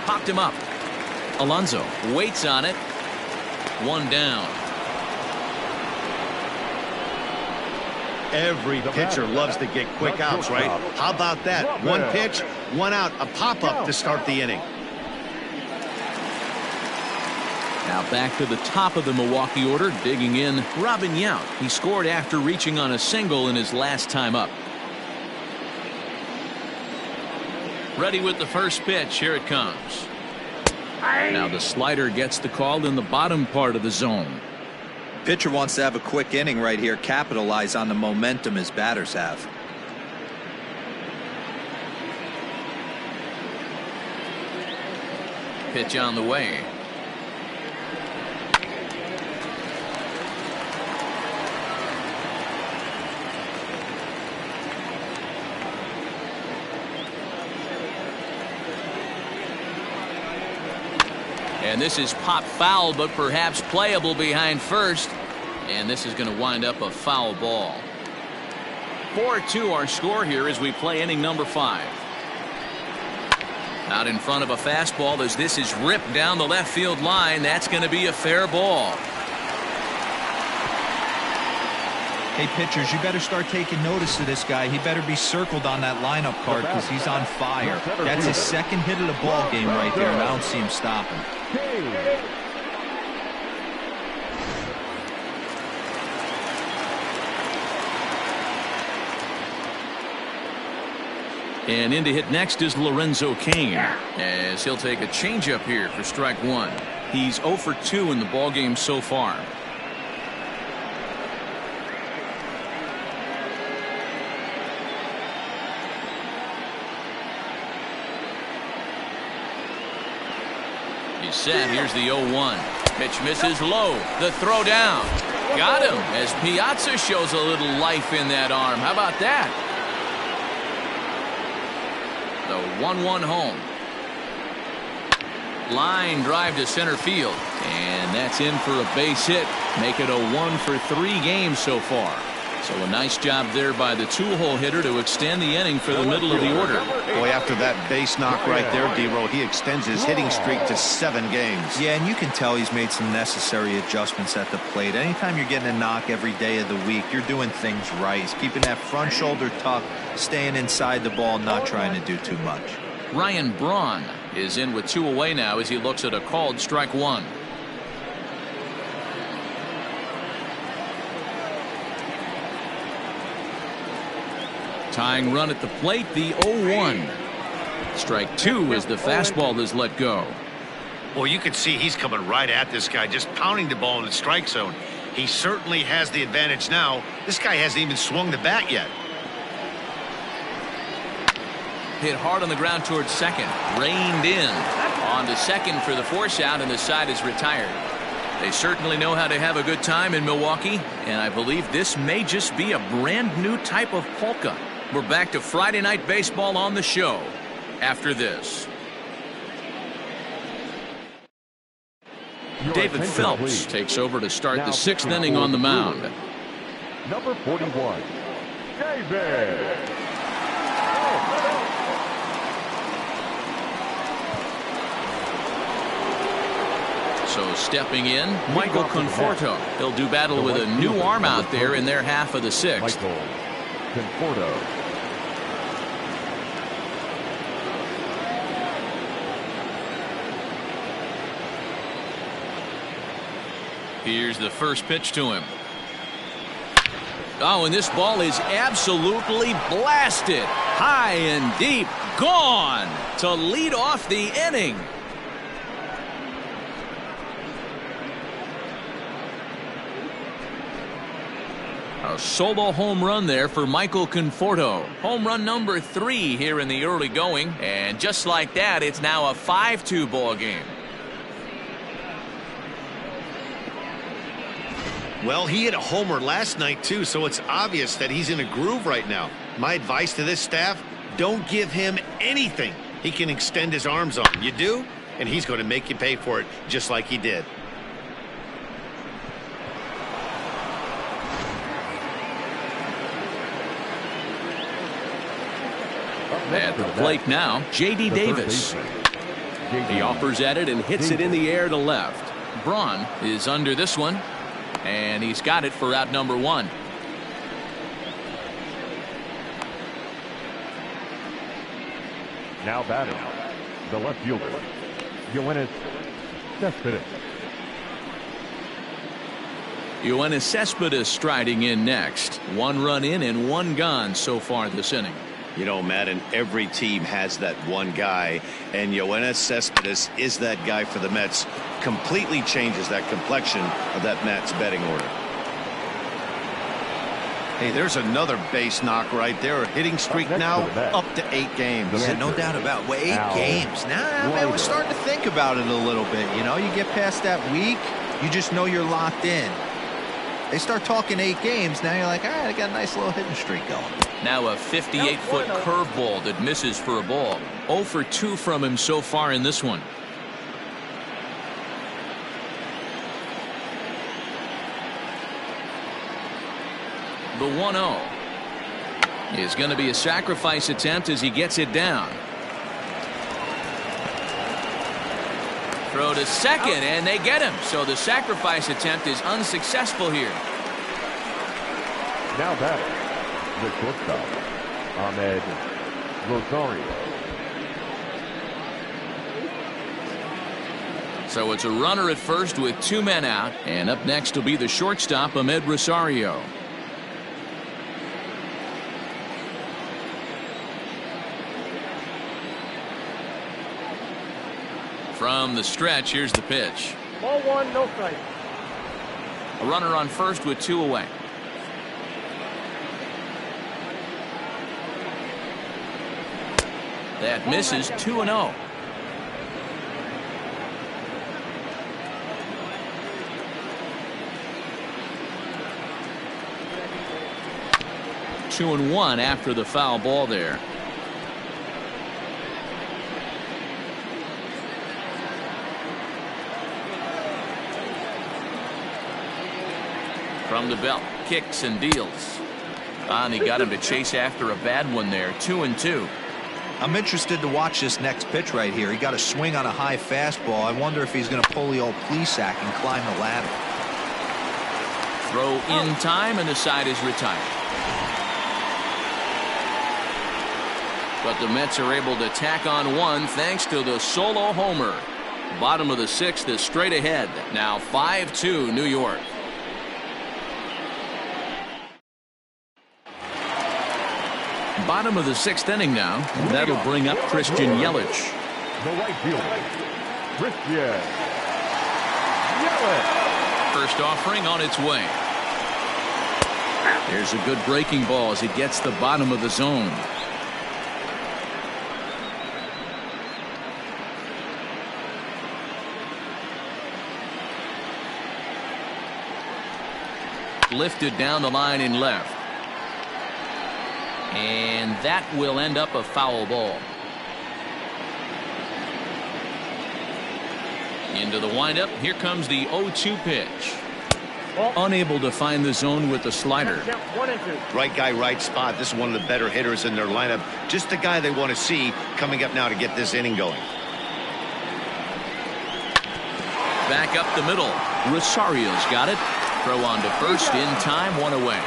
Popped him up. Alonso waits on it. 1 down. Every pitcher loves to get quick outs, right? How about that? 1 pitch, 1 out, a pop-up to start the inning. Now back to the top of the Milwaukee order, digging in, Robin Yount. He scored after reaching on a single in his last time up. Ready with the first pitch. Here it comes. Now the slider gets the call in the bottom part of the zone. Pitcher wants to have a quick inning right here, capitalize on the momentum his batters have. Pitch on the way. And this is pop foul, but perhaps playable behind first. And this is going to wind up a foul ball. 4-2 our score here as we play inning number 5. Out in front of a fastball as this is ripped down the left field line. That's going to be a fair ball. Hey, pitchers, you better start taking notice of this guy. He better be circled on that lineup card because he's on fire. That's his second hit of the ball game right there, and I don't see him stopping. And in to hit next is Lorenzo Kane, as he'll take a changeup here for strike one. He's 0 for 2 in the ballgame so far. He's set. Here's the 0-1. Pitch misses low. The throw down. Got him as Piazza shows a little life in that arm. How about that? The 1-1 home. Line drive to center field. And that's in for a base hit. Make it a 1 for 3 games so far. So a nice job there by the two-hole hitter to extend the inning for the middle of the order. Boy, after that base knock right there, D-Roll, he extends his hitting streak to 7 games. Yeah, and you can tell he's made some necessary adjustments at the plate. Anytime you're getting a knock every day of the week, you're doing things right. He's keeping that front shoulder tucked, staying inside the ball, not trying to do too much. Ryan Braun is in with 2 away now as he looks at a called strike one. Tying run at the plate, the 0-1. Strike 2 as the fastball is let go. Well, you can see he's coming right at this guy, just pounding the ball in the strike zone. He certainly has the advantage now. This guy hasn't even swung the bat yet. Hit hard on the ground towards second. Reined in. On to second for the force out, and the side is retired. They certainly know how to have a good time in Milwaukee, and I believe this may just be a brand new type of polka. We're back to Friday Night Baseball on the show after this. David Phelps takes over to start the 6th inning on the mound. Number 41, David. So stepping in, Michael Conforto. He'll do battle with a new arm out there in their half of the 6th. Michael Conforto. Here's the first pitch to him. Oh, and this ball is absolutely blasted. High and deep. Gone to lead off the inning. A solo home run there for Michael Conforto. Home run number 3 here in the early going. And just like that, it's now a 5-2 ball game. Well, he hit a homer last night, too, so it's obvious that he's in a groove right now. My advice to this staff, don't give him anything he can extend his arms on. You do, and he's going to make you pay for it just like he did. At the plate now, J.D. Davis. He offers at it and hits it in the air to left. Braun is under this one. And he's got it for out number 1. Now batting, the left fielder, Yoenis Cespedes. Yoenis Cespedes striding in next. 1 run in and 1 gone so far this inning. You know, Madden, every team has that one guy, and Yoenis Cespedes is that guy for the Mets. Completely changes that complexion of that Mets betting order. Hey, there's another base knock right there. A hitting streak now up to 8 games. Yeah, no doubt about it. Well, 8 games. Now, man, we're starting to think about it a little bit. You know, you get past that week, you just know you're locked in. They start talking 8 games, now you're like, all right, I got a nice little hitting streak going. Now a 58-foot curveball that misses for a ball. 0 for 2 from him so far in this one. The 1-0 is going to be a sacrifice attempt as he gets it down. Throw to second, and they get him. So the sacrifice attempt is unsuccessful here. Now batting, the shortstop, Ahmed Rosario. So it's a runner at first with 2 men out, and up next will be the shortstop, Ahmed Rosario. From the stretch, here's the pitch. Ball one, no strike. A runner on first with 2 away. That misses. 2-0. Two and one after the foul ball there. From the belt, kicks and deals. And he got him to chase after a bad one there. 2-2. I'm interested to watch this next pitch right here. He got a swing on a high fastball. I wonder if he's going to pull the old Plesac and climb the ladder. Throw in time, and the side is retired. But the Mets are able to tack on one thanks to the solo homer. Bottom of the 6th is straight ahead. Now 5-2 New York. Bottom of the 6th inning now. That'll bring up Christian Yelich. The right fielder, Christian Yelich. First offering on its way. There's a good breaking ball as he gets the bottom of the zone. Lifted down the line in left. And that will end up a foul ball. Into the windup. Here comes the 0-2 pitch. Unable to find the zone with the slider. 1 and 2. Right guy, right spot. This is one of the better hitters in their lineup. Just the guy they want to see coming up now to get this inning going. Back up the middle. Rosario's got it. Throw on to first in time. 1 away.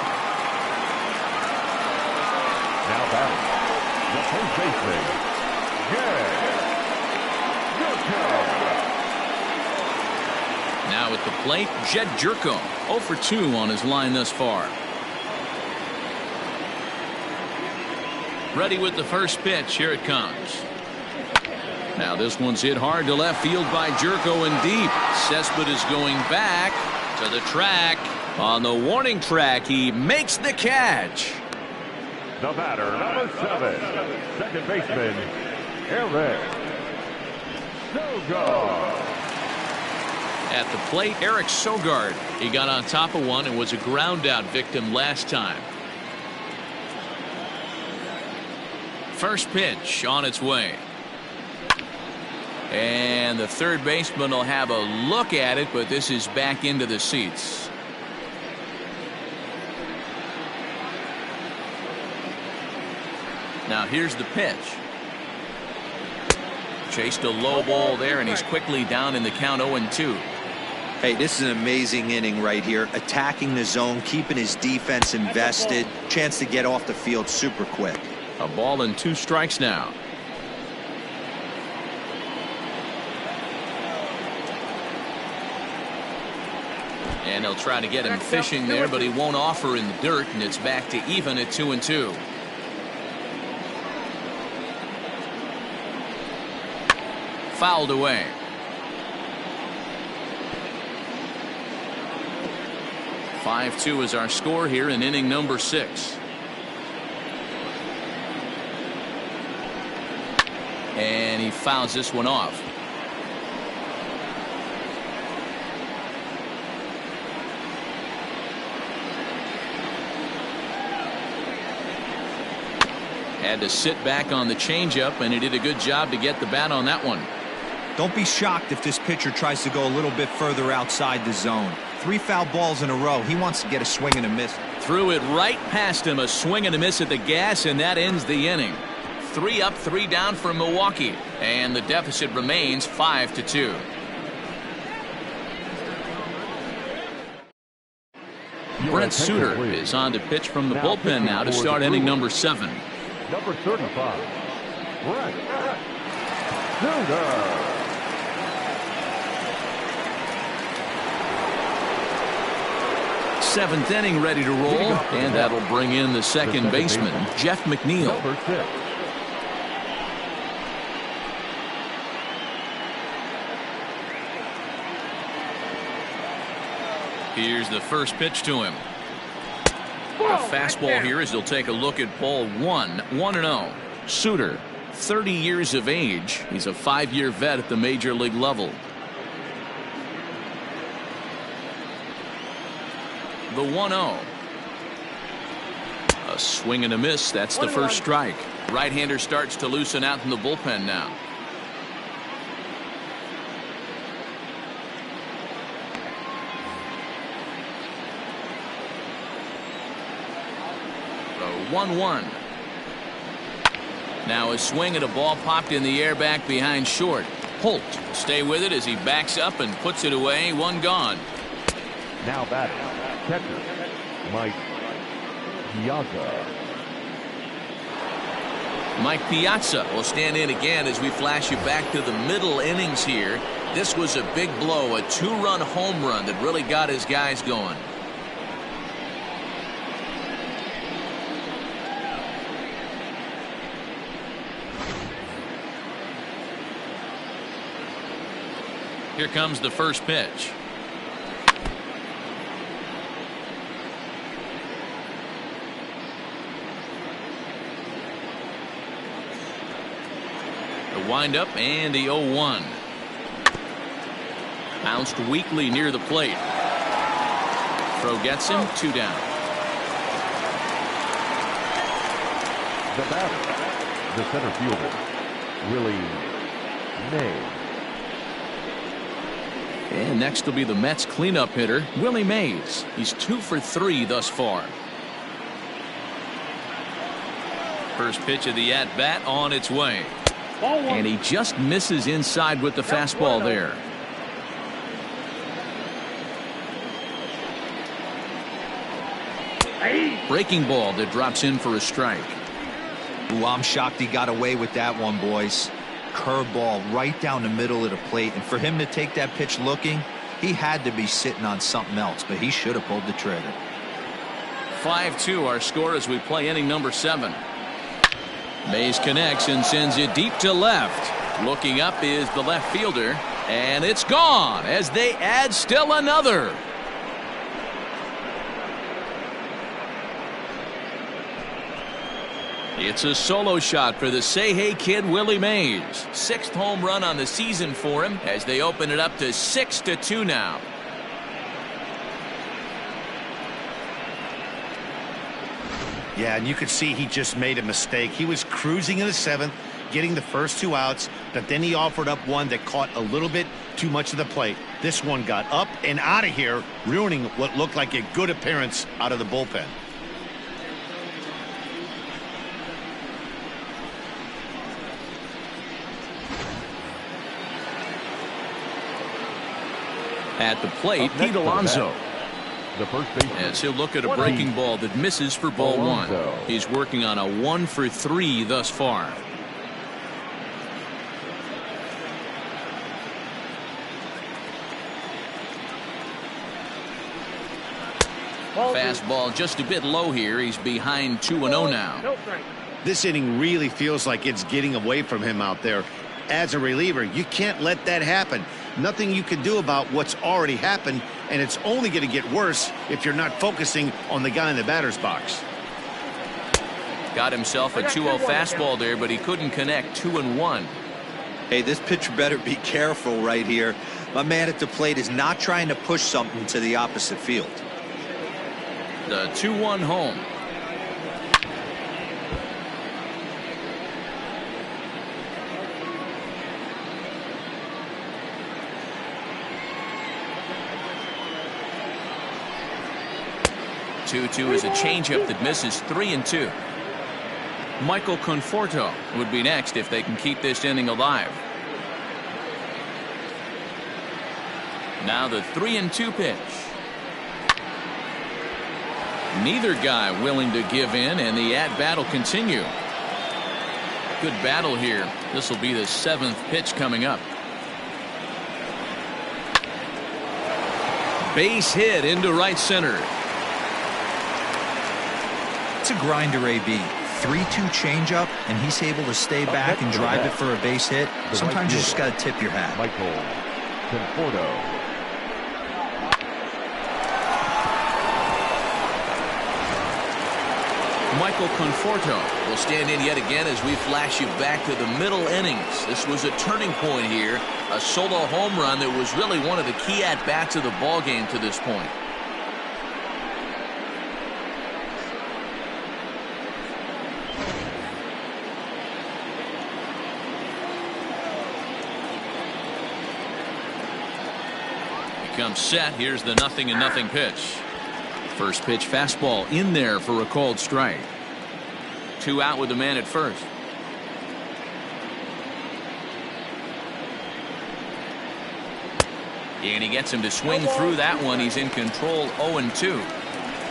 Now batting, the first baseman, Jerko. Now at the plate, Jed Jerko. 0 for 2 on his line thus far. Ready with the first pitch. Here it comes. Now this one's hit hard to left field by Jerko and deep. Cespedes going back to the track. On the warning track, he makes the catch. The batter, number 7, second baseman, Eric Sogard. At the plate, Eric Sogard. He got on top of one and was a ground out victim last time. First pitch on its way. And the third baseman will have a look at it, but this is back into the seats. Now here's the pitch. Chased a low ball there, and he's quickly down in the count. 0-2. Hey, this is an amazing inning right here. Attacking the zone, keeping his defense invested. Chance to get off the field super quick. A ball and 2 strikes now. And they'll try to get him fishing there, but he won't offer in the dirt, and it's back to even at 2-2. Fouled away. (5-2) is our score here in inning number 6. And he fouls this one off. Had to sit back on the changeup, and he did a good job to get the bat on that one. Don't be shocked if this pitcher tries to go a little bit further outside the zone. 3 foul balls in a row. He wants to get a swing and a miss. Threw it right past him. A swing and a miss at the gas, and that ends the inning. 3 up, 3 down for Milwaukee, and the deficit remains 5-2. Brent Suter is on to pitch from the bullpen now to start inning number 7. Number 35, Brent Suter. 7th inning ready to roll, and that'll bring in the second baseman, Jeff McNeil. Number 6. Here's the first pitch to him. A fastball here as he'll take a look at ball 1, 1-0. Suter, 30 years of age. He's a 5-year vet at the major league level. The 1-0. A swing and a miss. That's the first strike. Right-hander starts to loosen out in the bullpen now. The 1-1. Now a swing and a ball popped in the air back behind short. Holt will stay with it as he backs up and puts it away. One gone. Now batting, catcher, Mike Piazza. Mike Piazza will stand in again as we flash you back to the middle innings here. This was a big blow, a 2-run home run that really got his guys going. Here comes the first pitch. The windup and the 0-1. Bounced weakly near the plate. Throw gets him, 2 down. The batter, the center fielder, Willie Mays. And next will be the Mets cleanup hitter, Willie Mays. He's 2 for 3 thus far. First pitch of the at-bat on its way. And he just misses inside with the fastball there. Breaking ball that drops in for a strike. Ooh, I'm shocked he got away with that one, boys. Curveball right down the middle of the plate, and for him to take that pitch looking, he had to be sitting on something else, but he should have pulled the trigger. 5-2 our score as we play inning number 7. Mays connects and sends it deep to left. Looking up is the left fielder, and it's gone as they add still another. It's a solo shot for the say-hey kid Willie Mays. 6th home run on the season for him as they open it up to 6-2 now. Yeah, and you could see he just made a mistake. He was cruising in the 7th, getting the first 2 outs, but then he offered up one that caught a little bit too much of the plate. This one got up and out of here, ruining what looked like a good appearance out of the bullpen. At the plate, Pete Alonso. The first baseman. As he'll look at a breaking ball that misses for ball 1. He's working on a 1 for 3 thus far. Fastball just a bit low here. He's behind 2-0 now. This inning really feels like it's getting away from him out there. As a reliever, you can't let that happen. Nothing you can do about what's already happened, and it's only going to get worse if you're not focusing on the guy in the batter's box. Got himself a 2-0 fastball there, but he couldn't connect. 2-1. Hey, this pitcher better be careful right here. My man at the plate is not trying to push something to the opposite field. The 2-1 home. Two is a changeup that misses. 3-2. Michael Conforto would be next if they can keep this inning alive. Now the 3-2 pitch. Neither guy willing to give in, and the at-bat will continue. Good battle here. This will be the 7th pitch coming up. Base hit into right center. It's a grinder, AB. 3-2 changeup, and he's able to stay back and drive it for a base hit. Sometimes you just got to tip your hat. Michael Conforto. Michael Conforto will stand in yet again as we flash you back to the middle innings. This was a turning point here, a solo home run that was really one of the key at-bats of the ball game to this point. He comes set. Here's the 0-0 pitch. First pitch fastball in there for a called strike. 2 out with the man at first. And he gets him to swing through that one. He's in control, 0-2.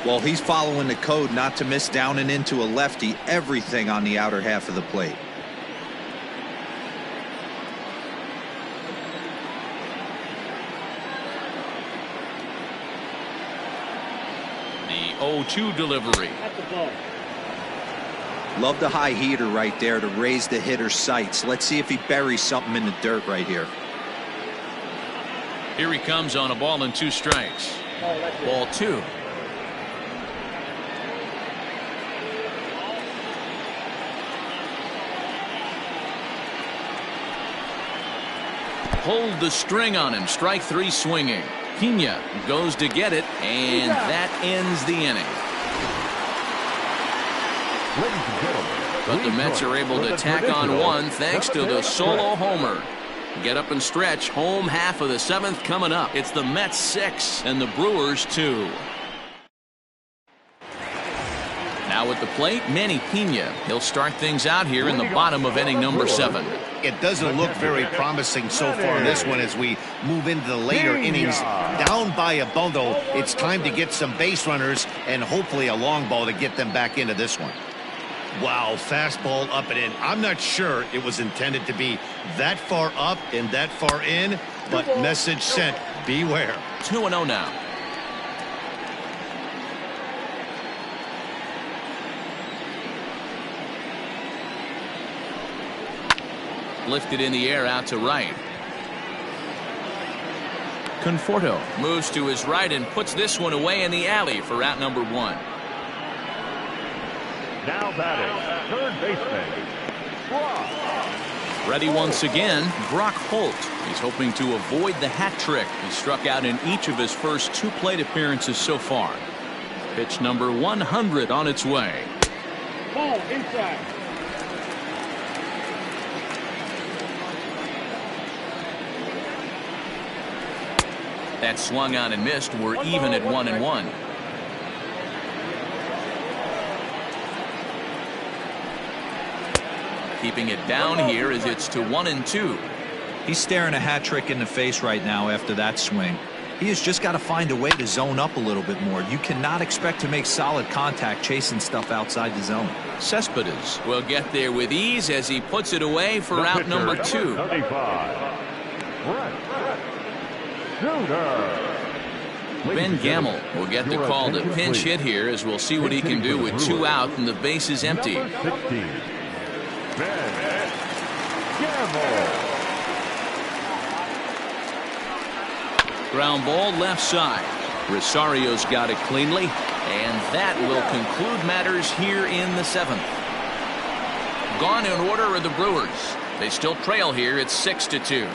Well, he's following the code not to miss down and into a lefty. Everything on the outer half of the plate. The 0-2 delivery. Love the high heater right there to raise the hitter's sights. Let's see if he buries something in the dirt right here. Here he comes on a ball and 2 strikes. Ball 2. Hold the string on him. Strike 3 swinging. Piazza goes to get it, and that ends the inning. But the Mets are able to tack on 1 thanks to the solo homer. Get up and stretch. Home half of the 7th coming up. It's the Mets 6 and the Brewers 2. Now at the plate, Manny Piazza. He'll start things out here in the bottom of inning number 7. It doesn't look very promising so far in this one as we move into the later innings. Down by a bundle, it's time to get some base runners and hopefully a long ball to get them back into this one. Wow, fastball up and in. I'm not sure it was intended to be that far up and that far in, but message sent, beware. 2-0 now. Lifted in the air out to right. Conforto moves to his right and puts this one away in the alley for out number 1. Now batting, third baseman, Braun. Ready once again, Brock Holt. He's hoping to avoid the hat trick. He struck out in each of his first 2 plate appearances so far. Pitch number 100 on its way. Ball inside. That swung on and missed. We're even at 1-1. Keeping it down here as it's to 1-2. He's staring a hat trick in the face right now after that swing. He has just got to find a way to zone up a little bit more. You cannot expect to make solid contact chasing stuff outside the zone. Cespedes will get there with ease as he puts it away for out number 2. 35. Ben Gamble will get the call to pinch hit here as we'll see what he can do with 2 out and the base is empty. Number 16, Ben Gamble. Ground ball left side. Rosario's got it cleanly, and that will conclude matters here in the 7th. Gone in order are the Brewers. They still trail here. It's 6-2.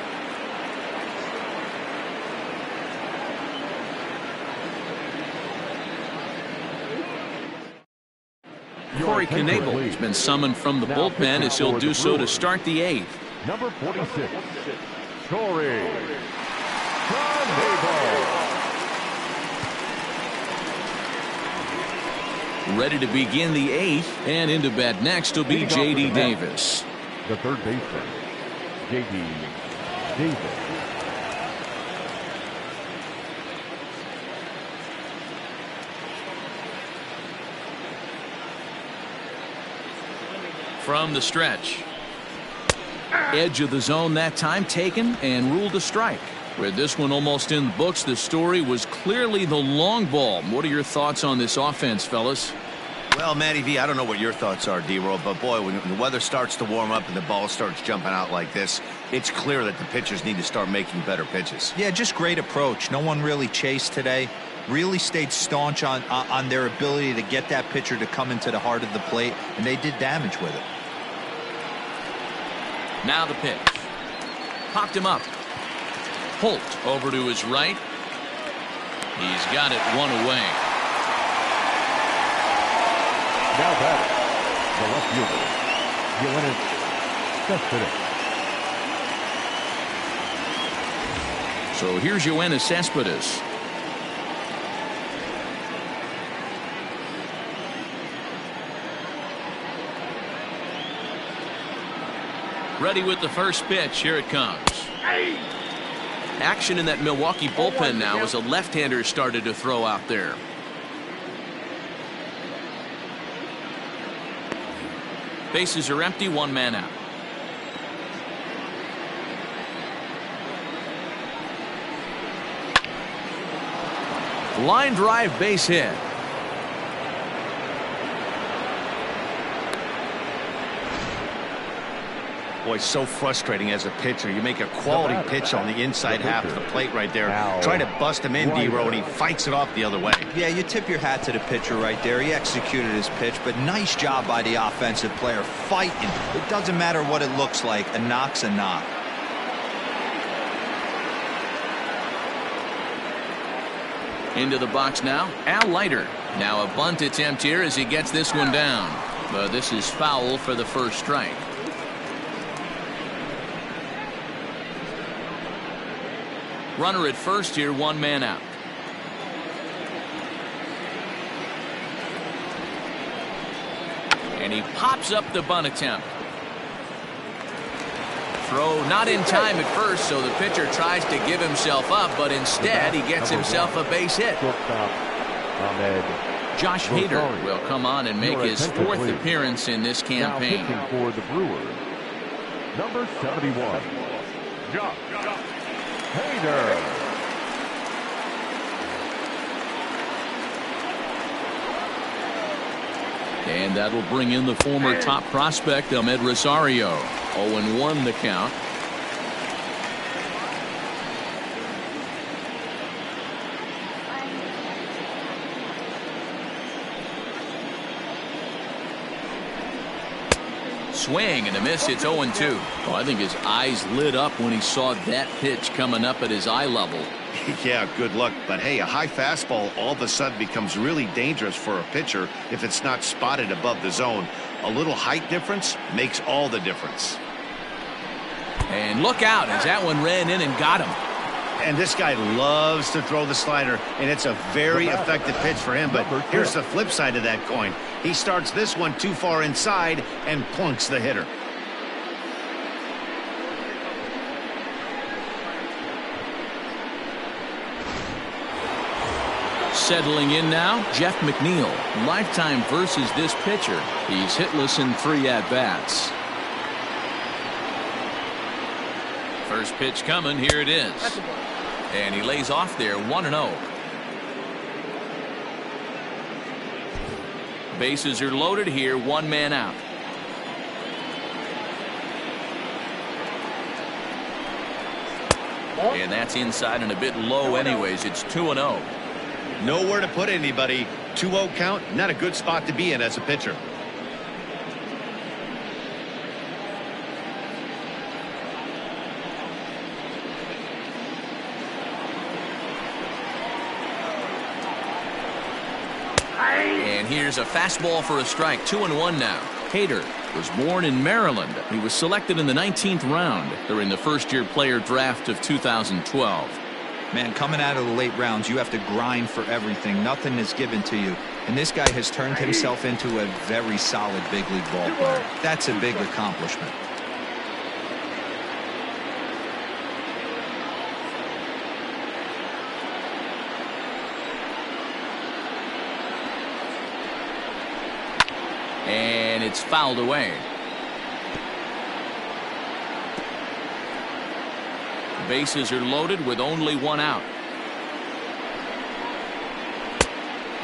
Corey Knebel has been summoned from the bullpen as he'll do so to start the 8th. Number 46, Corey Knebel. Ready to begin the 8th, and into bat next will be J.D. Davis. The third baseman, J.D. Davis. From the stretch. Edge of the zone that time taken and ruled a strike. With this one almost in the books, the story was clearly the long ball. What are your thoughts on this offense, fellas? Well, Matty V, I don't know what your thoughts are, D-Roll, but boy, when the weather starts to warm up and the ball starts jumping out like this, it's clear that the pitchers need to start making better pitches. Yeah, just great approach. No one really chased today. really stayed staunch on their ability to get that pitcher to come into the heart of the plate, and they did damage with it. Now the pitch. Popped him up. Holt over to his right. He's got it one away. Now batting, the left fielder, Lorenzo Kane. So here's Yoenis Cespedes. Ready with the first pitch. Here it comes. Action in that Milwaukee bullpen now as a left-hander started to throw out there. Bases are empty, one man out. Line drive, base hit. Boy, so frustrating as a pitcher. You make a quality pitch on the inside half of the plate right there. Try to bust him in, D-Row, and he fights it off the other way. Yeah, you tip your hat to the pitcher right there. He executed his pitch, but nice job by the offensive player fighting. It doesn't matter what it looks like. A knock's a knock. Into the box now, Al Leiter. Now a bunt attempt here as he gets this one down. But this is foul for the first strike. Runner at first here, one man out. And he pops up the bunt attempt. Throw not in time at first, so the pitcher tries to give himself up, but instead he gets himself a base hit. Josh Hader will come on and make his fourth appearance in this campaign. Now pitching for the Brewers, number 71, Josh Hader. And that'll bring in the former top prospect, Ahmed Rosario. 0-1 the count. Swing and a miss. It's 0-2. Well, I think his eyes lit up when he saw that pitch coming up at his eye level. Yeah, good luck. But hey, a high fastball all of a sudden becomes really dangerous for a pitcher if it's not spotted above the zone. A little height difference makes all the difference. And look out as that one ran in and got him. And this guy loves to throw the slider, and it's a very effective pitch for him. But here's the flip side of that coin. He starts this one too far inside and plunks the hitter. Settling in now, Jeff McNeil. Lifetime versus this pitcher. He's hitless in 3 at-bats. First pitch coming. Here it is. And he lays off there, 1-0. Bases are loaded here, one man out. And that's inside and a bit low anyways. It's 2-0. Nowhere to put anybody. 2-0 count, not a good spot to be in as a pitcher. And here's a fastball for a strike. 2-1 now. Hader was born in Maryland. He was selected in the 19th round during the first-year player draft of 2012. Man, coming out of the late rounds, you have to grind for everything. Nothing is given to you. And this guy has turned himself into a very solid big league ball player. That's a big accomplishment. And it's fouled away. Bases are loaded with only one out.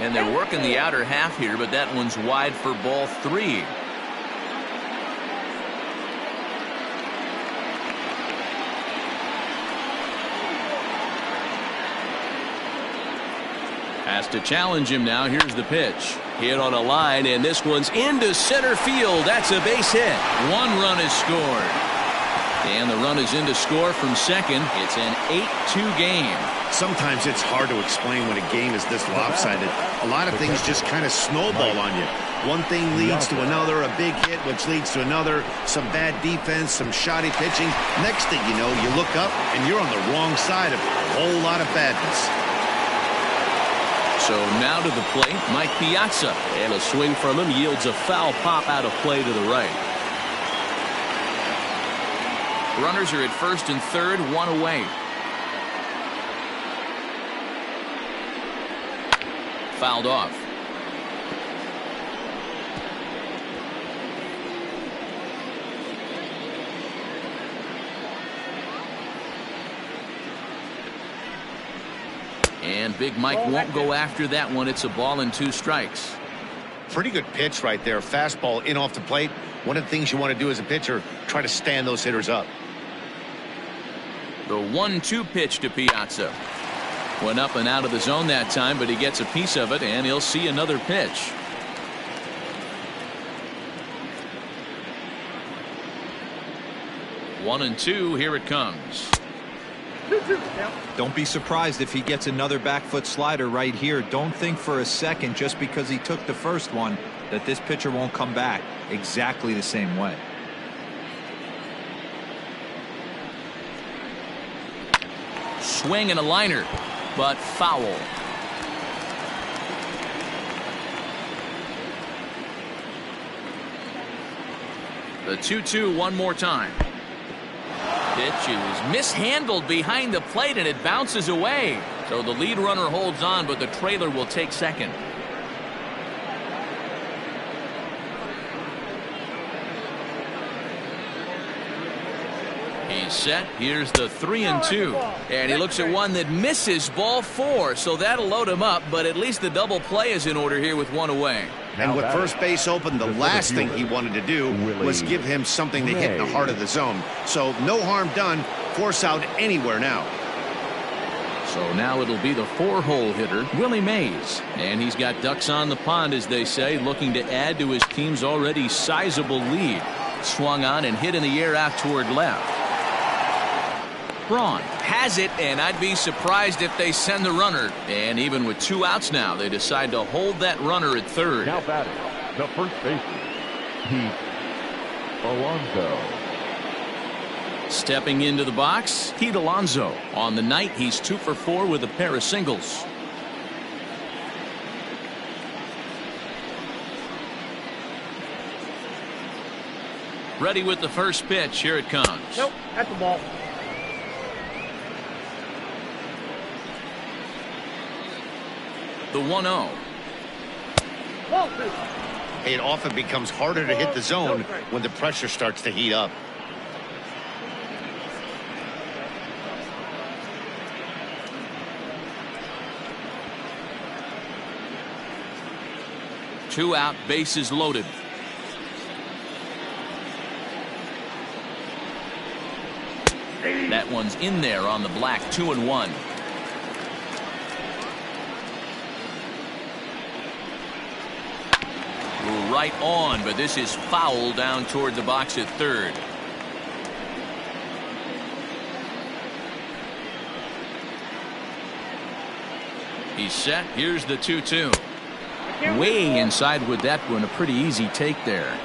And they're working the outer half here, but that one's wide for ball 3. Has to challenge him now. Here's the pitch. Hit on a line, and this one's into center field. That's a base hit. One run is scored. And the run is in to score from second. It's an 8-2 game. Sometimes it's hard to explain when a game is this lopsided. A lot of things just kind of snowball on you. One thing leads to another, a big hit, which leads to another, some bad defense, some shoddy pitching. Next thing you know, you look up and you're on the wrong side of a whole lot of badness. So now to the plate, Mike Piazza. And a swing from him yields a foul pop out of play to the right. Runners are at first and third, one away. Fouled off. And Big Mike won't go after that one. It's a ball and 2 strikes. Pretty good pitch right there. Fastball in off the plate. One of the things you want to do as a pitcher, try to stand those hitters up. The 1-2 pitch to Piazza. Went up and out of the zone that time, but he gets a piece of it, and he'll see another pitch. One and two. Here it comes. Don't be surprised if he gets another back foot slider right here. Don't think for a second, just because he took the first one, that this pitcher won't come back exactly the same way. Swing and a liner, but foul. The 2-2 one more time. Pitch is mishandled behind the plate, and it bounces away. So the lead runner holds on, but the trailer will take second. He's set. Here's the 3-2. And he looks at one that misses, ball 4. So that'll load him up, but at least the double play is in order here with one away. And with first base open, the last thing he wanted to do was give him something to hit in the heart of the zone. So no harm done. Force out anywhere now. So now it'll be the 4-hole hitter, Willie Mays. And he's got ducks on the pond, as they say, looking to add to his team's already sizable lead. Swung on and hit in the air out toward left. Braun has it, and I'd be surprised if they send the runner. And even with 2 outs now, they decide to hold that runner at third. Now batting, the first baseman, Alonso. Stepping into the box, Pete Alonso. On the night, he's 2 for 4 with a pair of singles. Ready with the first pitch. Here it comes. Nope, that's the ball. The 1-0. It often becomes harder to hit the zone when the pressure starts to heat up. Two out, bases loaded. That one's in there on the black. 2-1. Right on, but this is foul down toward the box at third. He's set. Here's the 2-2. Way inside with that one. A pretty easy take there.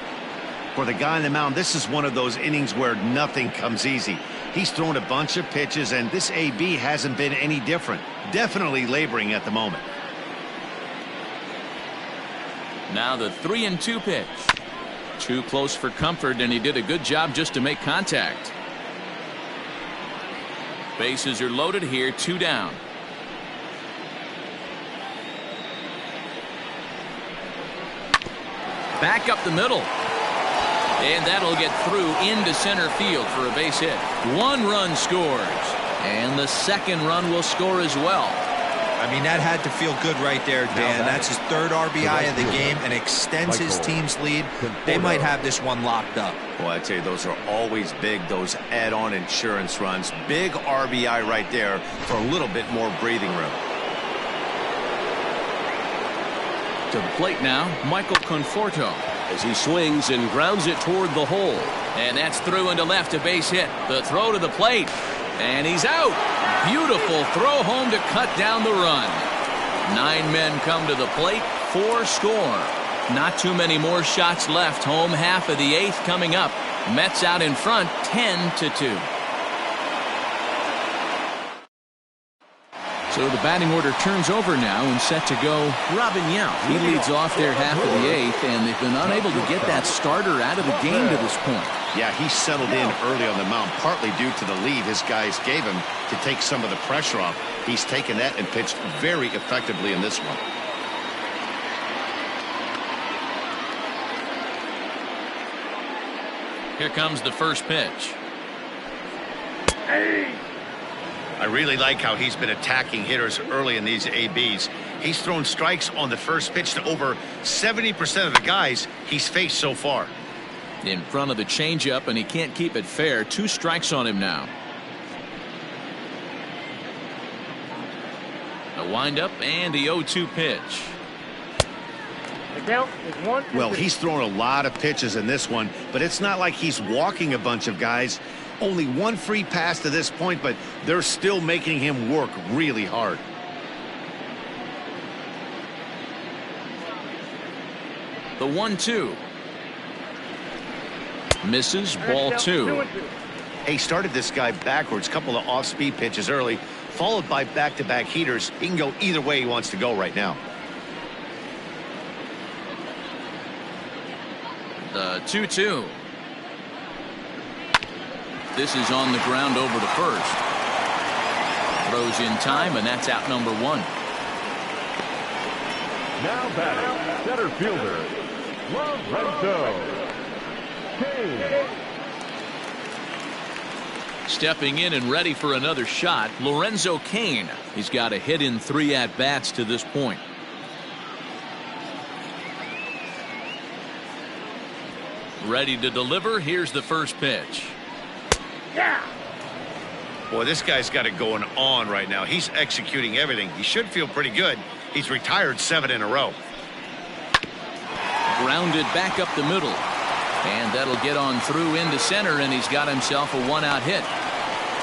For the guy on the mound, this is one of those innings where nothing comes easy. He's thrown a bunch of pitches, and this AB hasn't been any different. Definitely laboring at the moment. Now the 3-2 pitch. Too close for comfort, and he did a good job just to make contact. Bases are loaded here. 2 down. Back up the middle. And that'll get through into center field for a base hit. 1 run scores. And the second run will score as well. I mean, that had to feel good right there, Dan. That's his 3rd RBI of the game and extends his team's lead. They might have this one locked up. Well, I tell you, those are always big, those add-on insurance runs. Big RBI right there for a little bit more breathing room. To the plate now, Michael Conforto. As he swings and grounds it toward the hole. And that's through into left, a base hit. The throw to the plate. And he's out. Beautiful throw home to cut down the run. 9 men come to the plate, 4 score. Not too many more shots left. Home half of the 8th coming up. Mets out in front, 10-2. So the batting order turns over now and set to go Robin Yount. He leads off their half of the 8th, and they've been unable to get that starter out of the game to this point. Yeah, he settled in early on the mound, partly due to the lead his guys gave him to take some of the pressure off. He's taken that and pitched very effectively in this one. Here comes the first pitch. I really like how he's been attacking hitters early in these ABs. He's thrown strikes on the first pitch to over 70% of the guys he's faced so far. In front of the changeup, and he can't keep it fair. 2 strikes on him now. A windup and the 0-2 pitch. The count is 1. Well, he's thrown a lot of pitches in this one, but it's not like he's walking a bunch of guys. Only 1 free pass to this point, but they're still making him work really hard. The 1-2. Misses, ball 2. He started this guy backwards, couple of off-speed pitches early, followed by back-to-back heaters. He can go either way he wants to go right now. The 2-2. This is on the ground over to first. Throws in time, and that's out number 1. Now batting, center fielder, Lorenzo Kane. Stepping in and ready for another shot, Lorenzo Kane. He's got a hit in 3 at-bats to this point. Ready to deliver. Here's the first pitch. Yeah. Boy, this guy's got it going on right now. He's executing everything. He should feel pretty good. He's retired 7 in a row. Grounded back up the middle. And that'll get on through into center, and he's got himself a 1-out hit.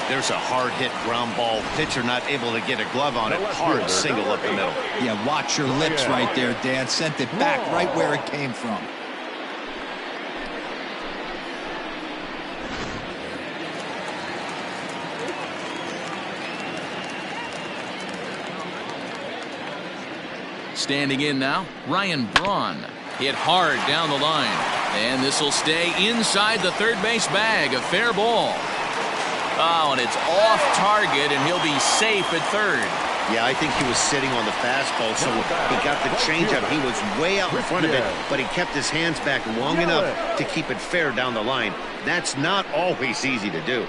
There's a hard hit ground ball. Pitcher not able to get a glove on it. Hard single up the middle. Yeah, watch your lips right there, Dan. Sent it back right where it came from. Standing in now, Ryan Braun. Hit hard down the line. And this will stay inside the third base bag. A fair ball. Oh, and it's off target, and he'll be safe at third. Yeah, I think he was sitting on the fastball, so he got the changeup. He was way out in front of it, but he kept his hands back long enough to keep it fair down the line. That's not always easy to do.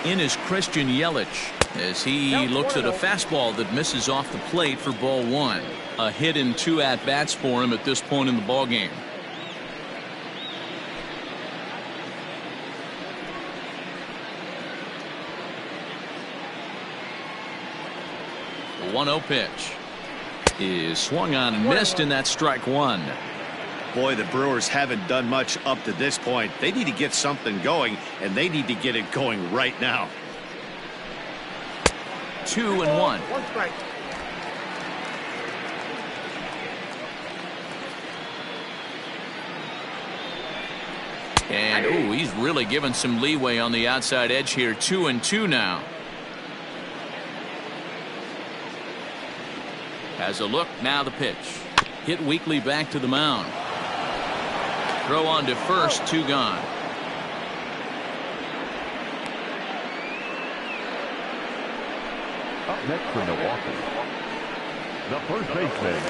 In is Christian Yelich as he looks at a fastball that misses off the plate for ball 1. A hit in 2 at-bats for him at this point in the ball game. The 1-0 pitch is swung on and missed, and that's strike 1. Boy, the Brewers haven't done much up to this point. They need to get something going, and they need to get it going right now. 2-1. 1 strike. And, ooh, he's really given some leeway on the outside edge here. 2-2 now. Has a look. Now the pitch. Hit weakly back to the mound. Throw on to first. 2 gone. Up next for Milwaukee, the first baseman,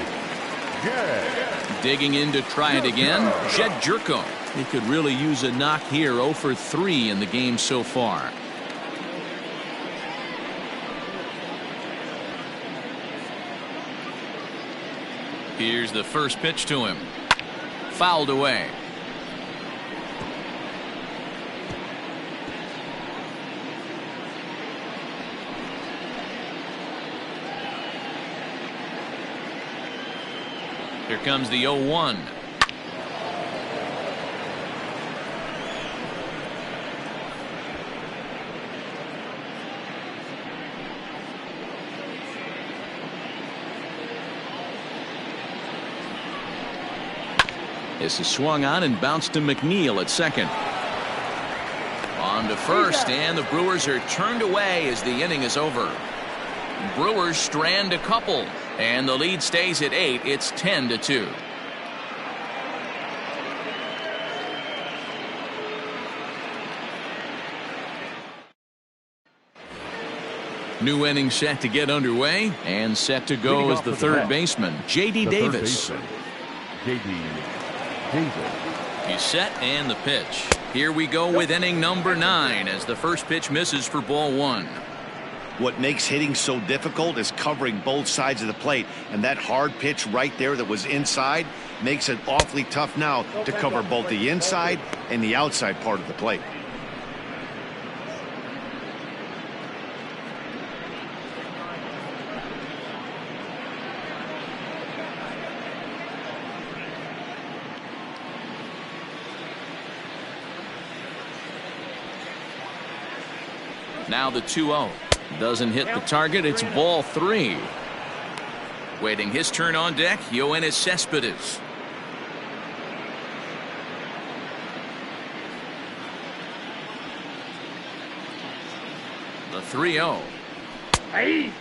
Jed. Digging in to try it again. Jed Jerko. He could really use a knock here. 0 for 3 in the game so far. Here's the first pitch to him. Fouled away. Here comes the 0-1. This is swung on and bounced to McNeil at second. On to first, and the Brewers are turned away as the inning is over. Brewers strand a couple, and the lead stays at 8. It's 10-2. New inning set to get underway, and set to go as the third baseman, J.D. Davis. J.D. Davis. He's set, and the pitch. Here we go with inning number 9 as the first pitch misses for ball 1. What makes hitting so difficult is covering both sides of the plate, and that hard pitch right there that was inside makes it awfully tough now to cover both the inside and the outside part of the plate. Now the 2-0. Doesn't hit the target. It's ball 3. Waiting his turn on deck, Yoenis Cespedes. The 3-0. Hey.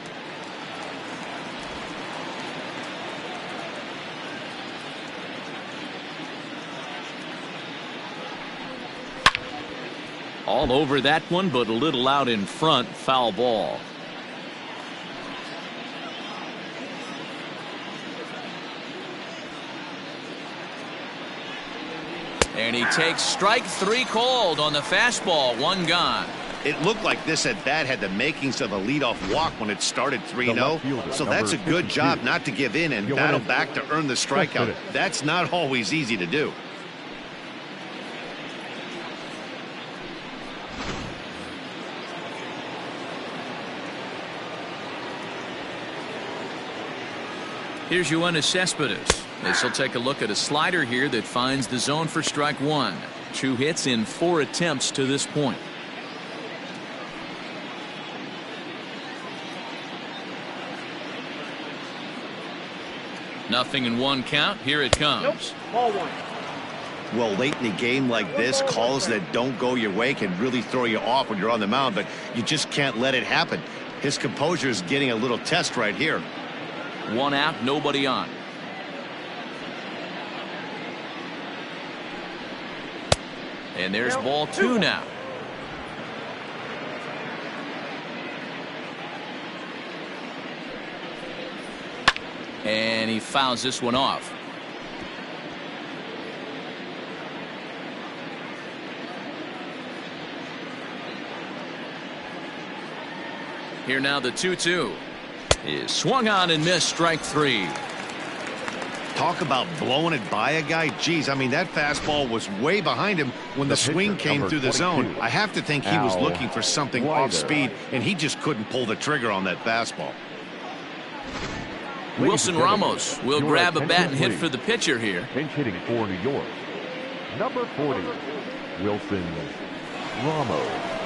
All over that one, but a little out in front. Foul ball. And he takes strike 3 called on the fastball. 1 gone. It looked like this at bat had the makings of a leadoff walk when it started 3-0. So that's a good job not to give in and battle back to earn the strikeout. That's not always easy to do. Here's Yoenis Cespedes. This will take a look at a slider here that finds the zone for strike 1. 2 hits in 4 attempts to this point. Nothing in 1 count. Here it comes. Nope. Ball 1. Well, late in a game like this, calls that don't go your way can really throw you off when you're on the mound, but you just can't let it happen. His composure is getting a little test right here. 1 out, nobody on. And there's ball 2 now. And he fouls this one off. Here now the 2-2 is swung on and missed. Strike 3. Talk about blowing it by a guy. Geez, I mean, that fastball was way behind him when the swing came through the zone. I have to think he was looking for something off speed, and he just couldn't pull the trigger on that fastball. Wilson Ramos will grab a bat and hit for the pitcher here. Pinch hitting for New York, number 40, Wilson Ramos.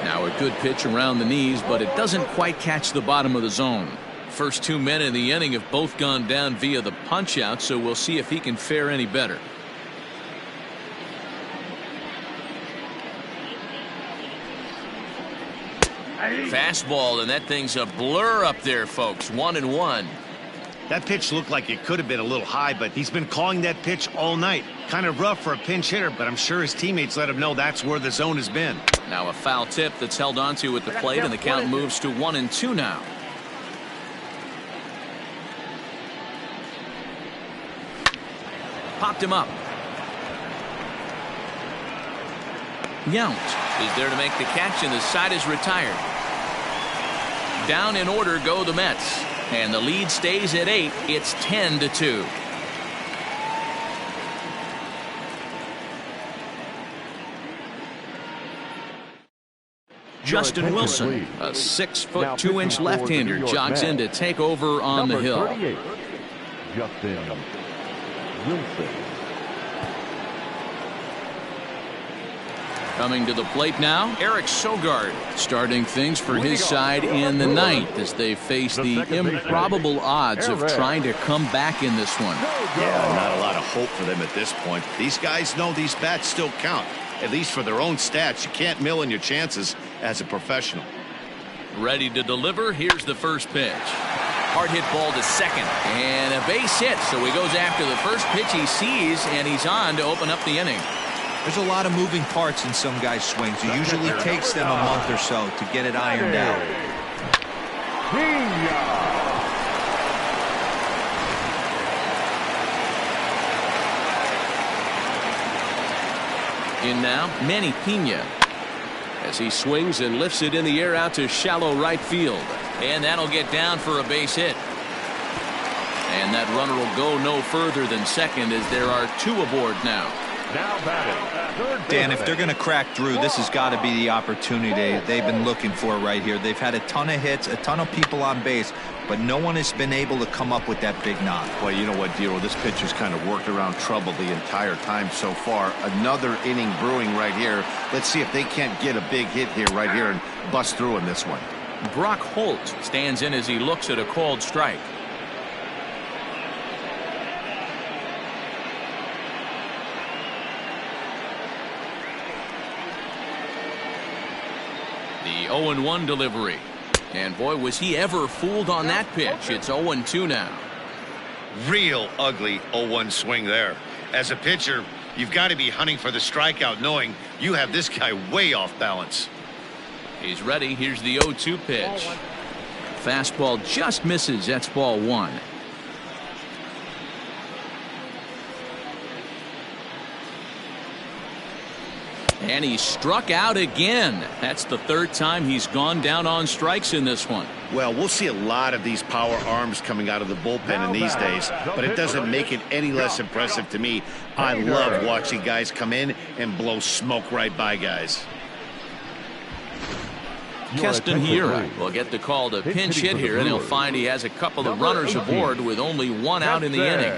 Now a good pitch around the knees, but it doesn't quite catch the bottom of the zone. First 2 men in the inning have both gone down via the punch out, so we'll see if he can fare any better. Fastball, and that thing's a blur up there, folks. 1-1. That pitch looked like it could have been a little high, but he's been calling that pitch all night. Kind of rough for a pinch hitter, but I'm sure his teammates let him know that's where the zone has been. Now a foul tip that's held onto at the plate, and the count moves to 1-2 now. Popped him up. Yount is there to make the catch, and the side is retired. Down in order go the Mets, and the lead stays at 8. It's 10-2. Justin Wilson, a 6'2" left-hander, jogs in to take over on the hill. 38, Justin Wilson. Coming to the plate now, Eric Sogard, starting things for his side in the ninth as they face the improbable odds of trying to come back in this one. Yeah, not a lot of hope for them at this point. These guys know these bats still count, at least for their own stats. You can't mill in your chances as a professional. Ready to deliver. Here's the first pitch. Hard hit ball to second, and a base hit, so he goes after the first pitch he sees, and he's on to open up the inning. There's a lot of moving parts in some guys' swings. It usually takes them a month or so to get it ironed out. In now, Manny Piazza, as he swings and lifts it in the air out to shallow right field. And that'll get down for a base hit. And that runner will go no further than second as there are two aboard now. Dan, if they're going to crack through, this has got to be the opportunity they've been looking for right here. They've had a ton of hits, a ton of people on base, but no one has been able to come up with that big knock. Well, you know what, Dero, this pitcher's kind of worked around trouble the entire time so far. Another inning brewing right here. Let's see if they can't get a big hit here right here and bust through in this one. Brock Holt stands in as he looks at a called strike. The 0-1 delivery. And boy, was he ever fooled on that pitch. It's 0-2 now. Real ugly 0-1 swing there. As a pitcher, you've got to be hunting for the strikeout, knowing you have this guy way off balance. He's ready. Here's the 0-2 pitch. Fastball just misses. That's ball one. And he struck out again. That's the third time he's gone down on strikes in this one. Well, we'll see a lot of these power arms coming out of the bullpen in these days, but it doesn't make it any less impressive to me. I love watching guys come in and blow smoke right by guys. Keston Hiura will get the call to pinch hit here, and he'll find he has a couple of runners aboard with only one out in the inning.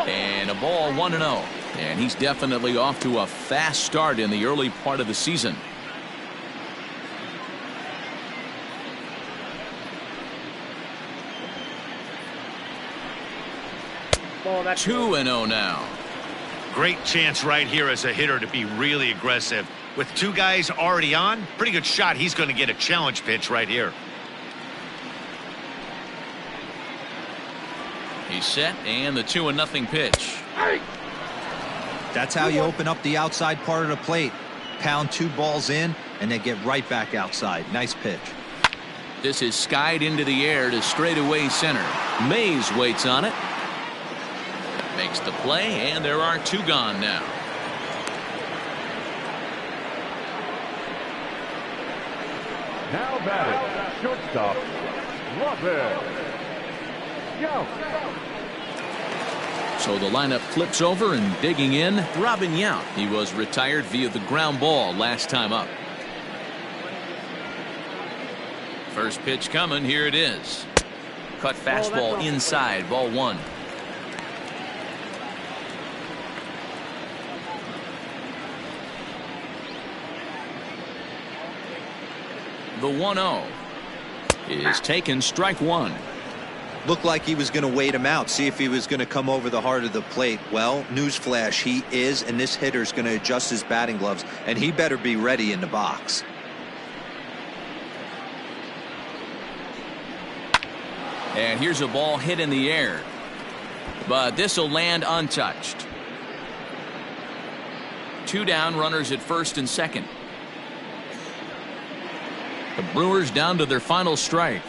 And a ball 1-0. And he's definitely off to a fast start in the early part of the season. Ball, 2-0 now. Great chance right here as a hitter to be really aggressive. With two guys already on, pretty good shot. He's going to get a challenge pitch right here. He's set, and the 2-0 pitch. That's how you open up the outside part of the plate. Pound two balls in, and then get right back outside. Nice pitch. This is skied into the air to straightaway center. Mays waits on it. Makes the play, and there are two gone now. Now batting, shortstop, Robert. So the lineup flips over, and digging in, Robin Yount. He was retired via the ground ball last time up. First pitch coming. Here it is. Cut fastball inside. Ball one. The 1-0 is taken. Strike one. Looked like he was going to wait him out, see if he was going to come over the heart of the plate. Well, newsflash, he is, and this hitter's going to adjust his batting gloves, and he better be ready in the box. And here's a ball hit in the air, but this will land untouched. Two down, runners at first and second. The Brewers down to their final strike.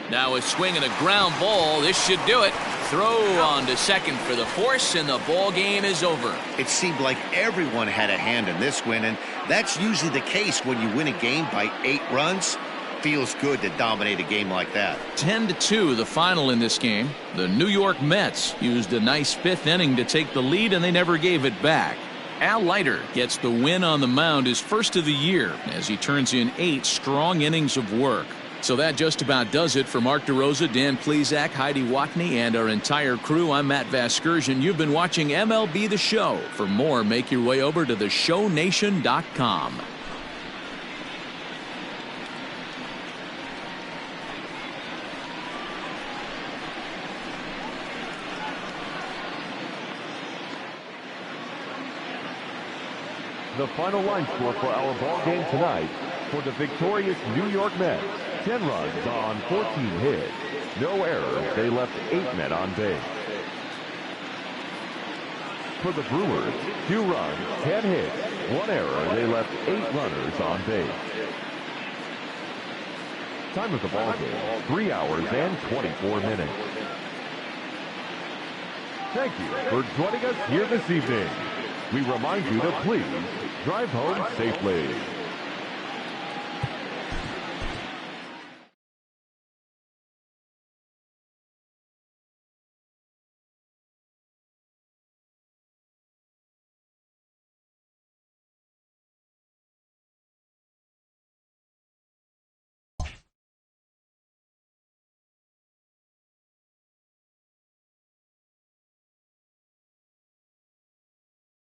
Now a swing and a ground ball. This should do it. Throw on to second for the force, and the ball game is over. It seemed like everyone had a hand in this win, and that's usually the case when you win a game by 8 runs. feels good to dominate a game like that. 10-2 the final in this game. The New York Mets used a nice fifth inning to take the lead, and they never gave it back. Al Leiter gets the win on the mound, his first of the year, as he turns in 8 strong innings of work. So that just about does it for Mark DeRosa, Dan Plesac, Heidi Watney, and our entire crew. I'm Matt Vasgersian. You've been watching MLB The Show. For more, make your way over to theshownation.com. The final line score for our ball game tonight: for the victorious New York Mets, 10 runs on 14 hits. No errors. They left 8 men on base. For the Brewers, 2 runs, 10 hits, 1 error. They left 8 runners on base. Time of the ball game, 3 hours and 24 minutes. Thank you for joining us here this evening. We remind you to please drive home safely.